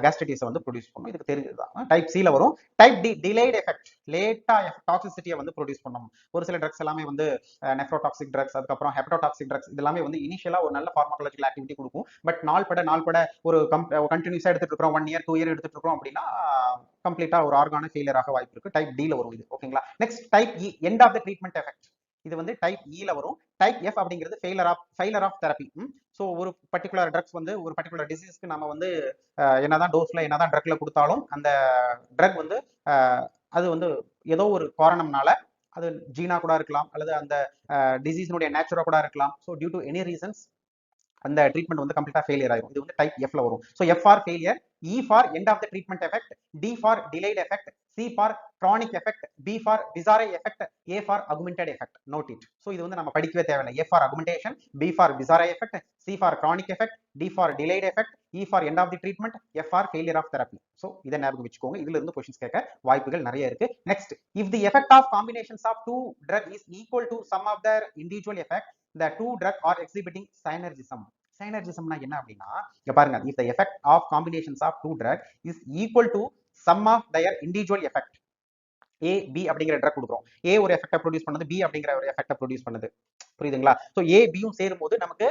கேஸ்ட்ரிட்டிஸை வந்து ப்ரொடியூஸ் பண்ணும். இதுக்கு தெரிஞ்சதுதான். டைப் சில வரும். டைப் டி டிலேட் எஃபெக்ட், லேட்டா டாக்ஸிசிட்டியை வந்து ப்ரொடியூஸ் பண்ணும். ஒரு சில ட்ரக்ஸ் எல்லாமே வந்து நெஃப்ரோடாக்சிக் ட்ரக்ஸ், அதுக்கப்புறம் ஹெப்டோடாக்சிக் ட்ரக்ஸ், இது எல்லாமே வந்து இனிஷியலா ஒரு நல்ல பார்மகாலஜிக்கல் ஆக்டிவிட்டி கொடுக்கும். பட் நாள் பட ஒரு கண்டினியூஸா எடுத்துட்டு இருக்கோம், 1 இயர் 2 இயர் எடுத்துட்டு இருக்கோம் அப்படின்னா கம்ப்ளீட்டா ஒரு ஆர்கான ஃபெயிலியர் ஆக வாய்ப்பு இருக்கு. டைப் டி ல வரும் இது. ஓகேங்களா, next type E, end of the treatment effect. இது வந்து டைப் இ ல வரும். டைப் எஃப் அப்படிங்கிறது ஃபெயிலர் ஆஃப் தெரப்பி. ஸோ ஒரு பர்டிகுலர் ட்ரக்ஸ் வந்து ஒரு பர்டிகுலர் டிசீஸ்க்கு நம்ம வந்து என்னதான் டோஸ்ல என்னதான் ட்ரக்ல கொடுத்தாலும் அந்த ட்ரக் வந்து அது வந்து ஏதோ ஒரு காரணம்னால, அது ஜீனா கூட இருக்கலாம், அல்லது அந்த டிசீஸ்னுடைய நேச்சுரா கூட இருக்கலாம். So due to any reasons அந்த ட்ரீட்மெண்ட் வந்து கம்ப்ளீட்டா ஃபெயிலியர் ஆகும். இது வந்து டைப் எஃப்ல வரும். So F for failure, E for end of the treatment effect, D for delayed effect, C for chronic effect, B for bizarre effect, A for augmented effect. Note it. So இது வந்து நம்ம படிக்கவே தேவையில்லை. A for augmentation, B for bizarre effect, C for chronic effect, D for delayed effect, E for end of the treatment, F for failure of therapy. So இதை ஞாபகம் வச்சுக்கோங்க. இதுல இருந்து கொஸ்டின்ஸ் கேட்க வாய்ப்புகள் நிறைய இருக்கு. Next, if the effect of combinations of two drug is equal to sum of their individual effect, the two drug are exhibiting synergism. Synergismனா என்ன அப்படின்னா, இங்க பாருங்க, if the effect of combinations of two drug is equal to sum of their individual effect. A B அப்படிங்கிற drug கொடுக்குறோம். A ஒரு எஃபெக்டை produce பண்ணுது, B அப்படிங்கிற ஒரு எஃபெக்டை ப்ரொடியூஸ் பண்ணுது. புரியுதுங்களா? ஸோ A Bயும் சேரும்போது நமக்கு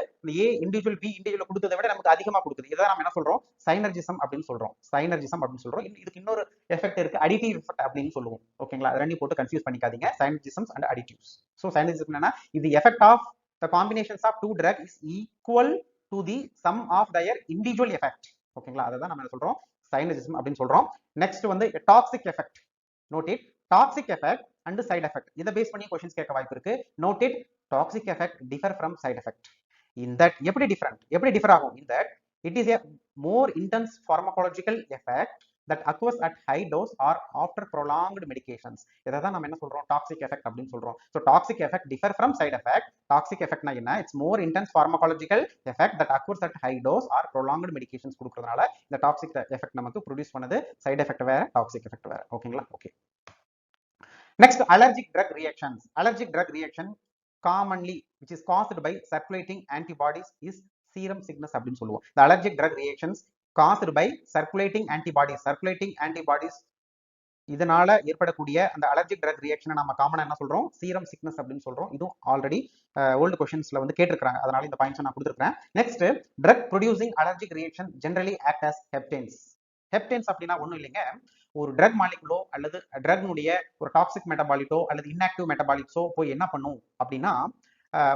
A இண்டிவிஜுவல் B இண்டிவிஜுவல் கொடுத்ததை விட நமக்கு அதிகமா கொடுக்குது. இதை நம்ம என்ன சொல்றோம், சைனர்ஜிசம் அப்படின்னு சொல்றோம். சைனர்ஜிசம் அப்படின்னு சொல்றோம். இதுக்கு இன்னொரு எஃபெக்ட் இருக்கு, அடிட்டிவ் எஃபெக்ட் அப்படின்னு சொல்லுவோம். ஓகேங்களா, ரெண்டையும் போட்டு கன்ஃபியூஸ் பண்ணிக்காதீங்க. Synergisms and additives. So synergism என்னன்னா, இது effect of the combinations of two drug is equal to the sum of their individual effect. ஓகேங்களா, அதை தான் நம்ம என்ன சொல்றோம், சைனர்ஜிசம் அப்படின்னு சொல்றோம். நெக்ஸ்ட் வந்து toxic effect. Note it. Toxic effect and side effect, இதை பேஸ் பண்ணி கொஸ்டின்ஸ் கேட்க வாய்ப்பு இருக்கு. Note it. Toxic effect differ from side effect. In that எப்படி டிஃபர் ஆகும், in that it is a more intense pharmacological effect that occurs at high dose or after prolonged medications. இதை தான் நம்ம என்ன சொல்றோம், டாக்ஸிக் எஃபெக்ட் அப்படின்னு சொல்றோம். So toxic effect differ from side effect. Toxic எஃபெக்ட்னா என்ன, it's more intense pharmacological effect that occurs at high dose or prolonged medications கொடுக்கறதுனால இந்த டாக்ஸிக் எஃபெக்ட் நமக்கு ப்ரொடியூஸ் பண்ணது. சைடு எஃபெக்ட் வேற, டாக்ஸிக் எஃபெக்ட் வேற. ஓகேங்களா, ஓகே. Next, allergic drug reactions. Allergic drug reaction commonly which is caused by circulating antibodies is serum sickness அப்படின்னு சொல்லுவோம். The allergic drug reactions caused by circulating antibodies இதனால ஏற்படக்கூடிய அந்த அலர்ஜிக் ட்ரக் ரியாக்ஷனை நம்ம காமனா என்ன சொல்றோம், சீரம் சிக்னஸ் அப்படின்னு சொல்றோம். இதுவும் ஆல்ரெடி ஓல்டு கொஸ்டின்ஸ்ல வந்து கேட்டிருக்காங்க, அதனால இந்த பாயிண்ட்ஸ் நான் கொடுத்துருக்கேன். Next, drug producing allergic reaction generally act as haptens. Haptens அப்படின்னா ஒன்றும் இல்லைங்க, ஒரு ட்ரக் மாலிகுலோ அல்லது ட்ரக்னுடைய ஒரு டாக்ஸிக் மெட்டபாலிட்டோ அல்லது இன்ஆக்டிவ் மெட்டபாலிட்ஸோ போய் என்ன பண்ணும் அப்படின்னா,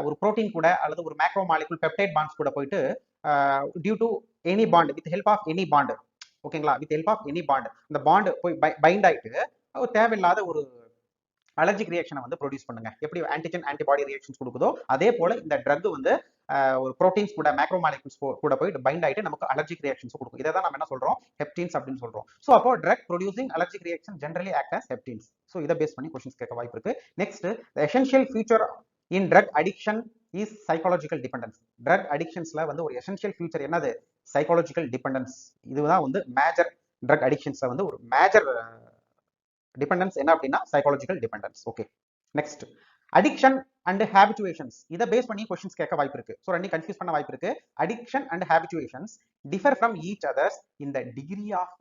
ஒரு புரோட்டீன் கூட அல்லது ஒரு மேக்ரோ மாலிகுல் பெப்டைட் பாண்ட்ஸ் கூட போயிட்டு due to any bond, with help of any bond, ஓகேங்களா, with help of any bond, இந்த பாண்ட் போய் பைண்ட் ஆயிட்டு தேவையில்லாத ஒரு அலர்ஜிக் ரியாக்ஷனை வந்து ப்ரொடியூஸ் பண்ணுங்க. எப்படி ஆன்டிஜன் ஆன்டிபாடி ரியாக்ஷன்ஸ் கொடுக்குதோ அதே போல இந்த ட்ரக் வந்து ஒரு ப்ரோட்டீன்ஸ் கூட மேக்ரோ மாலிகுல்ஸ் கூட போயிட்டு பைண்ட் ஆயிட்டு நமக்கு அலர்ஜிக் ரியாக்ஷன்ஸ் கொடுக்கும். இதை தான் நம்ம என்ன சொல்றோம், ஹெப்டின்ஸ் அப்படின்னு சொல்றோம். ஸோ அப்போ drug producing allergic reaction generally act as haptens. So இதை பேஸ் பண்ணி கொஸ்டின்ஸ் கேட்க வாய்ப்பு இருக்கு. Next, essential feature in drug addiction is psychological dependence. Drug அடிக்ஷன்ஸ்ல வந்து ஒரு எசென்ஷியல் ஃபியூச்சர் என்னது, சைக்காலஜிக்கல் டிபெண்டன்ஸ். இதுதான் வந்து மேஜர் ட்ரக் அடிக்ஷன்ஸ்ல வந்து ஒரு மேஜர் டிபெண்டன்ஸ் என்ன அப்படின்னா psychological dependence. Okay. Next, addiction and habituations. இதை பேஸ் பண்ணி கொஸ்டின்ஸ் கேட்க வாய்ப்பு இருக்கு. ஸோ ரெண்டையும் கன்ஃபியூஸ் பண்ண வாய்ப்பு இருக்கு. Addiction and habituations differ from each others in the degree of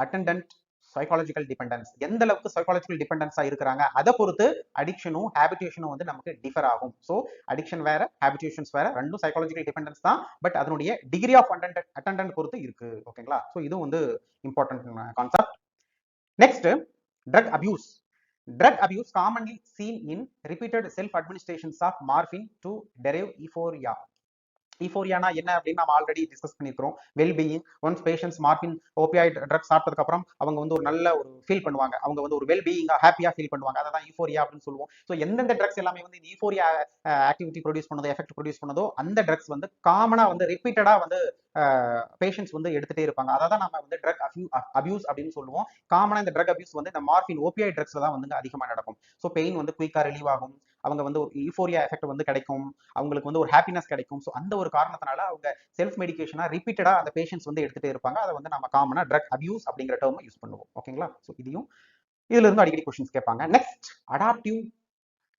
attendant psychological dependence. எந்த அளவுக்கு சைக்காலஜிக்கல் டிபெண்டன்ஸா இருக்கிறாங்க அதை பொறுத்து அடிக்ஷனும் ஹேபிச்சுவேஷனும் வந்து நமக்கு டிஃபர் ஆகும். ஸோ அடிக்ஷன் வேற, ஹேபிச்சுவேஷன்ஸ் வேற, ரெண்டும் சைக்காலஜிக்கல் டிபெண்டன்ஸ் தான். பட் அதனுடைய டிகிரி ஆஃப் அட்டெண்டன்ட் பொறுத்து இருக்கு. ஓகேங்களா, ஸோ இதுவும் வந்து important concept. Next, drug abuse. Drug abuse commonly seen in repeated self administrations of morphine to derive euphoria. ஈஃபோரியானா என்ன அப்படின்னு நம்ம ஆல்ரெடி டிஸ்கஸ் பண்ணிருக்கிறோம். வெல்பீயிங், ஒன்ஸ் பேஷன்ஸ் மார்பின் ஓபியாய்ட் ட்ரக்ஸ் சாப்பிட்டதுக்கு அப்புறம் அவங்க வந்து ஒரு நல்ல ஒரு ஃபீல் பண்ணுவாங்க, அவங்க வந்து ஒரு வெல்பீயிங்கா ஹாப்பியா ஃபீல் பண்ணுவாங்க, அதான் ஈஃபோரியா அப்படின்னு சொல்லுவோம். ஸோ எந்தெந்த ட்ரக்ஸ் எல்லாமே வந்து இந்த ஈஃபோரியா ஆக்டிவிட்டி ப்ரொடியூஸ் பண்ணதோ, எஃபெக்ட் ப்ரொடியூஸ் பண்ணதோ, அந்த ட்ரக்ஸ் வந்து காமனா வந்து ரிப்பீட்டடா வந்து பேஷன்ஸ் வந்து எடுத்துட்டே இருப்பாங்க. அதான் நம்ம வந்து ட்ரக் அபியூஸ் அப்படின்னு சொல்லுவோம். காமனா இந்த ட்ரக் அபியூஸ் வந்து இந்த மார்பின் ஓபியாய்ட் ட்ரக்ஸ்ல தான் வந்து அதிகமா நடக்கும். ஸோ பெயின் வந்து குயிக்கா ரிலீவ் ஆகும், அவங்க வந்து ஒரு ஈஃபோரியா எஃபெக்ட் வந்து கிடைக்கும், அவங்களுக்கு வந்து ஒரு ஹாப்பினஸ் கிடைக்கும். ஸோ அந்த ஒரு காரணத்தினால அவங்க செல்ஃப் மெடிகேஷனா ரிப்பீட்டடா அந்த பேஷன்ஸ் வந்து எடுத்துட்டே இருப்பாங்க. அதை வந்து நம்ம காமனா ட்ரக் அபியூஸ் அப்படிங்கிற டேர்ம் யூஸ் பண்ணுவோம். ஓகேங்களா? ஸோ இதையும் இதுல இருந்து அடிக்கடி கொஸ்டின்ஸ் கேட்பாங்க. Next, adaptive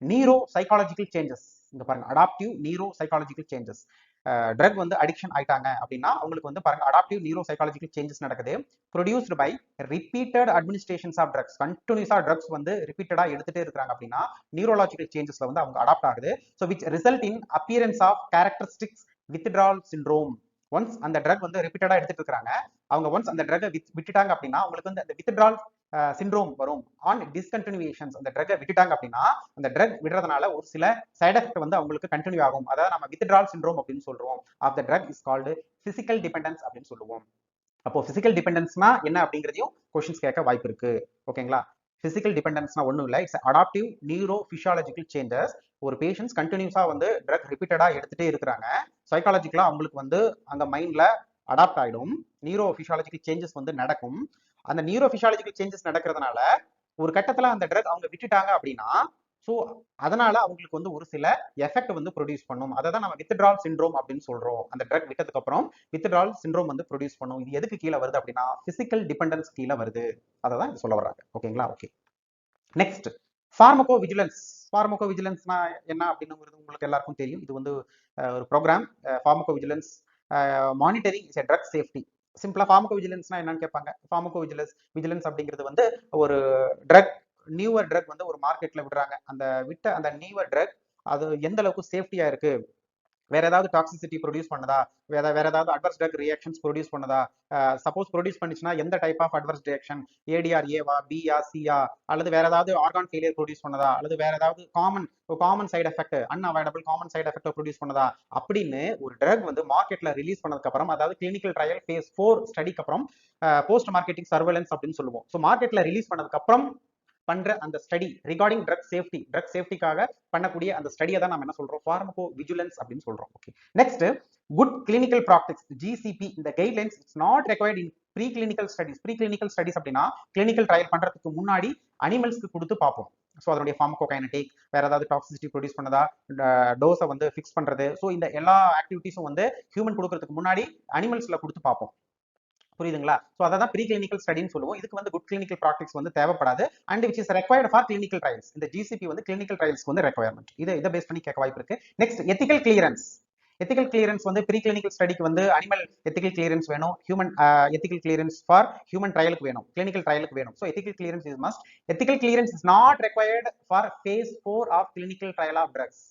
neuro psychological changes. இங்க பாருங்க, adaptive neuro psychological changes. Drug வந்து அடிக்ஷன் ஆயிட்டாங்க அப்படின்னா அவங்களுக்கு வந்து பாருங்க அடாப்டிவ் நியூரோ சைக்காலஜிக்கல் சேஞ்சஸ் நடக்குது. Produced by repeated administrations of drugs. கண்டினியூஸா ட்ரக்ஸ் வந்து ரிப்பீட்டடா எடுத்துட்டே இருக்காங்க அப்படின்னா நியூரோலாஜிக்கல் சேஞ்சஸ்ல வந்து அவங்க அடாப்ட் ஆகுது. So which result in appearance of characteristics withdrawal syndrome. Once அந்த ட்ரக் வந்து ரிப்பீட்டடா எடுத்துட்டு இருக்காங்க, அவங்க ஒன்ஸ் அந்த ட்ரக்கை விட்டுட்டாங்க அப்படின்னா அவங்களுக்கு வந்து அந்த வித்ட்ரால் சிண்ட்ரோம் வரும். ஆன் டிஸ்கண்டினியூஷன்ஸ், அந்த ட்ரக்கை விட்டுட்டாங்க அப்படின்னா அந்த ட்ரக் விடுறதுனால ஒரு சில சைடு எஃபெக்ட் வந்து அவங்களுக்கு கண்டினியூ ஆகும். அதாவது நம்ம வித்ட்ரால் சிண்ட்ரோம் அப்படின்னு சொல்றோம். Of the drug is called physical dependence அப்படின்னு சொல்லுவோம். அப்போ பிசிக்கல் டிபெண்டன்ஸ்னா என்ன அப்படிங்கிறதையும் கொஸ்டின்ஸ் கேட்க வாய்ப்பு இருக்கு. ஓகேங்களா? பிசிக்கல் டிபெண்டன்ஸ்னா ஒன்றும் இல்லை, it's adaptive neuro physiological changes. ஒரு பேஷண்ட்ஸ் கண்டினியூஸா வந்து ட்ரக் ரிப்பீட்டடா எடுத்துட்டே இருக்கிறாங்க, சைக்காலஜிக்கலா அவங்களுக்கு வந்து அந்த மைண்ட்ல அடாப்ட் ஆயிடும், நியூரோ பிசியாலஜிக்கல் சேஞ்சஸ் வந்து நடக்கும். அந்த நியூரோ பிசியாலஜிக்கல் சேஞ்சஸ் நடக்கிறதுனால ஒரு கட்டத்துல அந்த ட்ரக் அவங்க விட்டுட்டாங்க அப்படின்னா ஸோ அதனால அவங்களுக்கு வந்து ஒரு சில எஃபெக்ட் வந்து ப்ரொடியூஸ் பண்ணும். அதை தான் நம்ம வித்ட்ரால் சிண்ட்ரோம் அப்படின்னு சொல்றோம். அந்த ட்ரக் விட்டதுக்கு அப்புறம் வித்ட்ரால் சிண்ட்ரோம் வந்து ப்ரொடியூஸ் பண்ணும். இது எதுக்கு கீழே வருது அப்படின்னா பிசிக்கல் டிபெண்டன்ஸ் கீழே வருது. அதை தான் சொல்ல வர்றாங்க. ஓகேங்களா? ஓகே. Next, pharmacovigilance. ஃபார்மகோ விஜிலன்ஸ்னா என்ன அப்படிங்கிறது உங்களுக்கு எல்லாருக்கும் தெரியும். இது வந்து ஒரு programme. Pharmacovigilance monitoring is drug safety. சிம்பிளா ஃபார்மகோ விஜிலன்ஸ்னா என்னன்னு கேட்பாங்க. ஃபார்மகோ விஜிலன்ஸ் அப்படிங்கிறது வந்து ஒரு ட்ரக், நியூவர் ட்ரக் வந்து ஒரு மார்க்கெட்ல விடுறாங்க. அந்த விட்ட அந்த நியூவர் ட்ரக் அது எந்த அளவுக்கு சேஃப்டியா இருக்கு, வேற ஏதாவது டாக்ஸிசிட்டி ப்ரொடியூஸ் பண்ணதா, வேற ஏதாவது அட்வர்ஸ் ட்ரக் ரியாக்ஷன்ஸ் ப்ரொடியூஸ் பண்ணதா, சப்போஸ் ப்ரொடியூஸ் பண்ணிச்சுன்னா எந்த type of adverse reaction, ADR ஏவா, பியா, சியா, அல்லது வேற ஏதாவது ஆர்கான் ஃபெயிலியர் ப்ரொடியூஸ் பண்ணதா, அல்லது வேற ஏதாவது common side effect, unavoidable common side effect produce பண்ணதா அப்படின்னு ஒரு ட்ரக் வந்து மார்க்கெட்ல ரிலீஸ் பண்ணதுக்கு அப்புறம், அதாவது கிளினிக்கல் ட்ரையல் ஃபேஸ் 4 ஸ்டடிக்கு அப்புறம் போஸ்ட் மார்க்கெட்டிங் சர்வேலன்ஸ் அப்படின்னு சொல்லுவோம். ஸோ மார்க்கெட்ல ரிலீஸ் பண்ணதுக்கு அப்புறம் பண்ற அந்த ஸ்டடி ரிகார்டிங் ட்ரக் சேஃப்டிக்காக பண்ணக்கூடிய அந்த ஸ்டடியை தான் நம்ம என்ன சொல்றோம், ஃபார்மகோ விஜிலன்ஸ் அப்படின்னு சொல்றோம். Okay. Next, good clinical practice GCP. இந்த guidelines it's not required in preclinical studies. Preclinical studies அப்படின்னா கிளினிக்கல் ட்ரையல் பண்றதுக்கு முன்னாடி அனிமல்ஸ்க்கு கொடுத்து பார்ப்போம். ஸோ அதனுடைய ஃபார்மகோகைனடிக், வேற ஏதாவது டாக்ஸிசிட்டி ப்ரொடியூஸ் பண்ணதா, டோஸை வந்து ஃபிக்ஸ் பண்றது, ஸோ இந்த எல்லா ஆக்டிவிட்டிஸும் வந்து ஹியூமன் கொடுக்கறதுக்கு முன்னாடி அனிமல்ஸ்ல கொடுத்து பார்ப்போம். புரியுதுங்களா? ஸோ அதான் ப்ரீ கிளினிக்கல் ஸ்டடின்னு சொல்லுவோம். இதுக்கு வந்து குட் கிளினிக்கல் ப்ராக்டிஸ் வந்து தேவைப்படாது. And which is required for clinical trials. இந்த ஜிசிபி வந்து கிளினிக்கல் ட்ரையல்ஸ்க்கு வந்து ரெக்வயர்மெண்ட். இதை பேஸ் பண்ணி கேட்க வாய்ப்பு இருக்கு. Next, ethical clearance. Ethical clearance வந்து ப்ரீ கிளினிக்கல் ஸ்டடிக்கு வந்து அனிமல் எத்திக்கல் கிளியரன்ஸ் வேணும், human ethical clearance for human ட்ரையலுக்கு வேணும், கிளினிக்கல் ட்ரையலுக்கு வேணும். So ethical clearance is must. Ethical clearance is not required for phase 4 of clinical trial of drugs.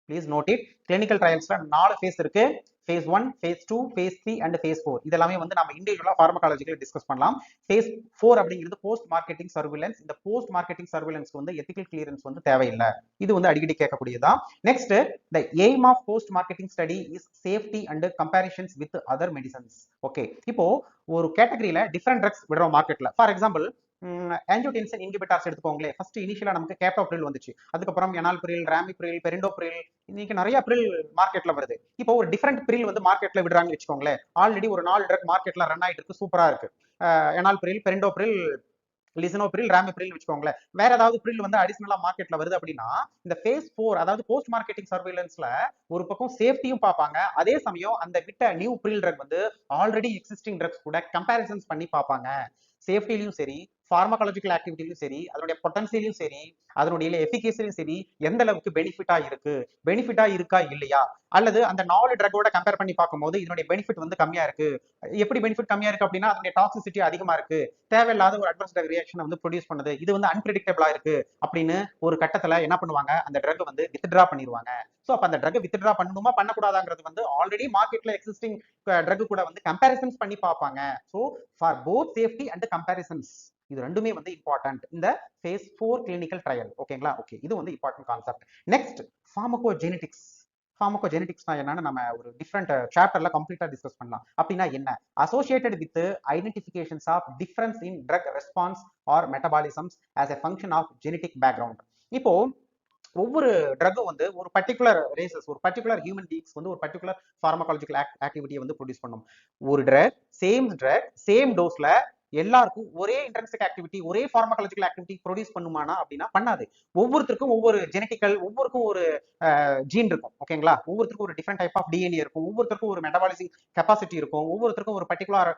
Please note it. Clinical ட்ரையல்ஸ்ல 4 face இருக்கு. phase 1, phase 2, phase 3 and phase 4. இதெல்லாமே வந்து நம்ம இண்டிவிஜுவலா ஃபார்மகாலஜிக்கல discuss பண்ணலாம். phase 4 அப்படிங்கிறது போஸ்ட் மார்க்கெட்டிங் சர்வேலன்ஸ். இந்த post marketing சர்வேலன்ஸ்க்கு வந்து ethical clearance வந்து தேவையில்லை. இது வந்து அடிக்கடி கேட்கக்கூடியதான். Next, the aim of post marketing study is safety and comparisons with other medicines. Okay. இப்போ ஒரு கேட்டகரியில டிஃபரெண்ட் ட்ரக்ஸ் விடுறோம் மார்க்கெட்ல. ஃபார் எக்ஸாம்பிள் ஆஞ்சியோடென்சின் இன்ஹிபிட்டார்ஸ் எடுத்துக்கோங்களேன். ஃபர்ஸ்ட் இனிஷியலா நமக்கு கேப்டோப்ரில் வந்துச்சு, அதுக்கப்புறம் எனால்பிரில், ராமிப்ரில், பெரிண்டோப்ரில், இன்னைக்கு நிறைய பிரில் மார்க்கெட்ல வருது. இப்போ ஒரு டிஃபரெண்ட் பிரில் வந்து மார்க்கெட்ல விடுறாங்கன்னு வச்சுக்கோங்களேன். ஆல்ரெடி ஒரு 4 ட்ரக் மார்க்கெட்ல ரன் ஆயிட்டு இருக்கு, சூப்பரா இருக்கு. எனால்பிரில், பெரிண்டோப்ரில், லிசனோப்ரில், ராமிப்ரில் வச்சுக்கோங்களேன். வேற ஏதாவது பிரில் வந்து அடிஷனலா மார்க்கெட்ல வருது அப்படின்னா இந்த phase 4 அதாவது போஸ்ட் மார்க்கெட்டிங் சர்வேலன்ஸ்ல ஒரு பக்கம் சேஃப்டியும் பார்ப்பாங்க, அதே சமயம் அந்த விட்ட நியூ பிரில் ட்ரக் வந்து ஆல்ரெடி எக்ஸிஸ்டிங் ட்ரக்ஸ் கூட கம்பேரிசன்ஸ் பண்ணி பார்ப்பாங்க. சேஃப்டிலையும் சரி, ஃபார்மகாலஜிக்கல் ஆக்டிவிட்டிலையும் சரி, அதனுடைய பொட்டன்சியலையும் சரி, அதனுடைய எஃபிகேசியும் சரி, எந்த அளவுக்கு பெனிஃபிட்டா இருக்கா இல்லையா, அல்லது அந்த 4 ட்ரக்கோட கம்பேர் பண்ணி பார்க்கும்போது இதனுடைய பெனிஃபிட் வந்து கம்மியா இருக்கு. எப்படி பெனிஃபிட் கம்மியா இருக்கு அப்படின்னா அதனுடைய டாக்ஸிசிட்டி அதிகமா இருக்கு, தேவையில்லாத ஒரு அட்வர்ஸ் ட்ரக் ரியாக்ஷன் வந்து ப்ரொடியூஸ் பண்ணுது, இது வந்து அன்பிரடிக்டபிளா இருக்கு அப்படின்னு ஒரு கட்டத்துல என்ன பண்ணுவாங்க, அந்த ட்ரக் வந்து வித்ட்ரா பண்ணிடுவாங்க. ஸோ அப்ப அந்த ட்ரக் வித்ட்ரா பண்ணணுமா பண்ணக்கூடாதாங்கிறது வந்து ஆல்ரெடி மார்க்கெட்ல எக்ஸிஸ்டிங் ட்ரக் கூட வந்து கம்பேரிசன்ஸ் பண்ணி பார்ப்பாங்க. So for both safety and comparisons, இது ரெண்டுமே வந்து இம்பார்ட்டன்ட் இந்த phase 4 கிளினிக்கல் ட்ரையல். ஓகேங்களா? ஓகே. இது வந்து இம்பார்ட்டன்ட் கான்செப்ட். நெக்ஸ்ட், ஃபார்மகோஜெனடிக்ஸ். ஃபார்மகோஜெனடிக்ஸ்னா என்னன்னு நம்ம ஒரு டிஃப்ரெண்ட் சாப்டர்ல கம்ப்ளீட்டா டிஸ்கஸ் பண்ணலாம். அப்படின்னா என்ன? Associated with identifications of difference in drug response or metabolisms as a function of genetic background. இப்போ ஒவ்வொரு ட்ரக்கும் வந்து ஒரு பர்டிகுலர் ரேசஸ், ஒரு பர்டிகுலர் ஹியூமன் பீங்ஸ் வந்து ஒரு பர்டிகுலர் ஃபார்மகாலஜிக்கல் ஆக்டிவிட்டியை வந்து ப்ரொடியூஸ் பண்ணும். ஒரு ட்ரக் சேம் டோஸ்ல எல்லாருக்கும் ஒரே இன்ட்ரென்சிக் ஆக்டிவிட்டி, ஒரே ஃபார்மகாலஜிக்கல் ஆக்டிவிட்டி ப்ரொடியூஸ் பண்ணுமானா அப்படின்னா பண்ணாது. ஒவ்வொருத்தருக்கும் ஒவ்வொரு ஜெனட்டிக்கல், ஒவ்வொருக்கும் ஒரு ஜீன் இருக்கும். ஓகேங்களா? ஒவ்வொருத்தருக்கும் ஒரு டிஃப்ரெண்ட் டைப் ஆஃப் டிஎன்ஏ இருக்கும், ஒவ்வொருத்தருக்கும் ஒரு மெட்டபாலிசிங் கெப்பாசிட்டி இருக்கும், ஒவ்வொருத்தருக்கும் ஒரு பர்டிகுலர்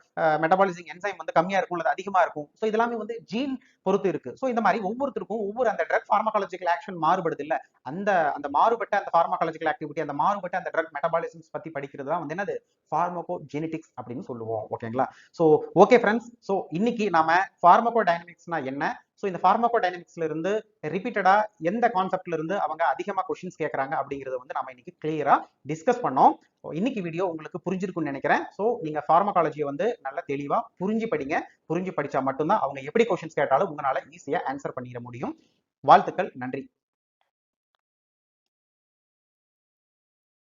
மெட்டபாலிசிங் என்சைம் வந்து கம்மியா இருக்கும் அல்லது அதிகமா இருக்கும். ஸோ இதெல்லாமே வந்து ஜீன் பொறுத்து இருக்கு. ஸோ இந்த மாதிரி ஒவ்வொருத்தருக்கும் ஒவ்வொரு அந்த ட்ரக் ஃபார்மகாலஜிக்கல் ஆக்ஷன் மாறுபடுது இல்ல, அந்த அந்த மாறுபட்ட அந்த ஃபார்மகாலஜிக்கல் ஆக்டிவிட்டி, அந்த மாறுபட்ட அந்த ட்ரக் மெட்டபாலிசம்ஸ் பத்தி படிக்கிறது தான் வந்து என்னது ஃபார்மகோஜெனடிக்ஸ் அப்படின்னு சொல்லுவோம். ஓகேங்களா? ஸோ ஓகே ஃப்ரெண்ட்ஸ், ஸோ இன்னைக்கு நாம ஃபார்மகோடைனமிக்ஸ்னா என்ன, ஸோ இந்த ஃபார்மகோடைனமிக்ஸ்ல இருந்து ரிப்பீட்டடா எந்த கான்செப்ட்ல இருந்து அவங்க அதிகமா கொஸ்டின்ஸ் கேட்கறாங்க அப்படிங்கறத வந்து நம்ம இன்னைக்கு கிளியரா டிஸ்கஸ் பண்ணோம். இன்னைக்கு வீடியோ உங்களுக்கு புரிஞ்சிருக்கும்னு நினைக்கிறேன். ஸோ நீங்க ஃபார்மகாலஜியை வந்து நல்ல தெளிவா புரிஞ்சு படிங்க. புரிஞ்சு படிச்சா மட்டும்தான் அவங்க எப்படி கொஸ்டின்ஸ் கேட்டாலும் உங்களால ஈஸியா ஆன்சர் பண்ணிட முடியும். வாழ்த்துக்கள், நன்றி.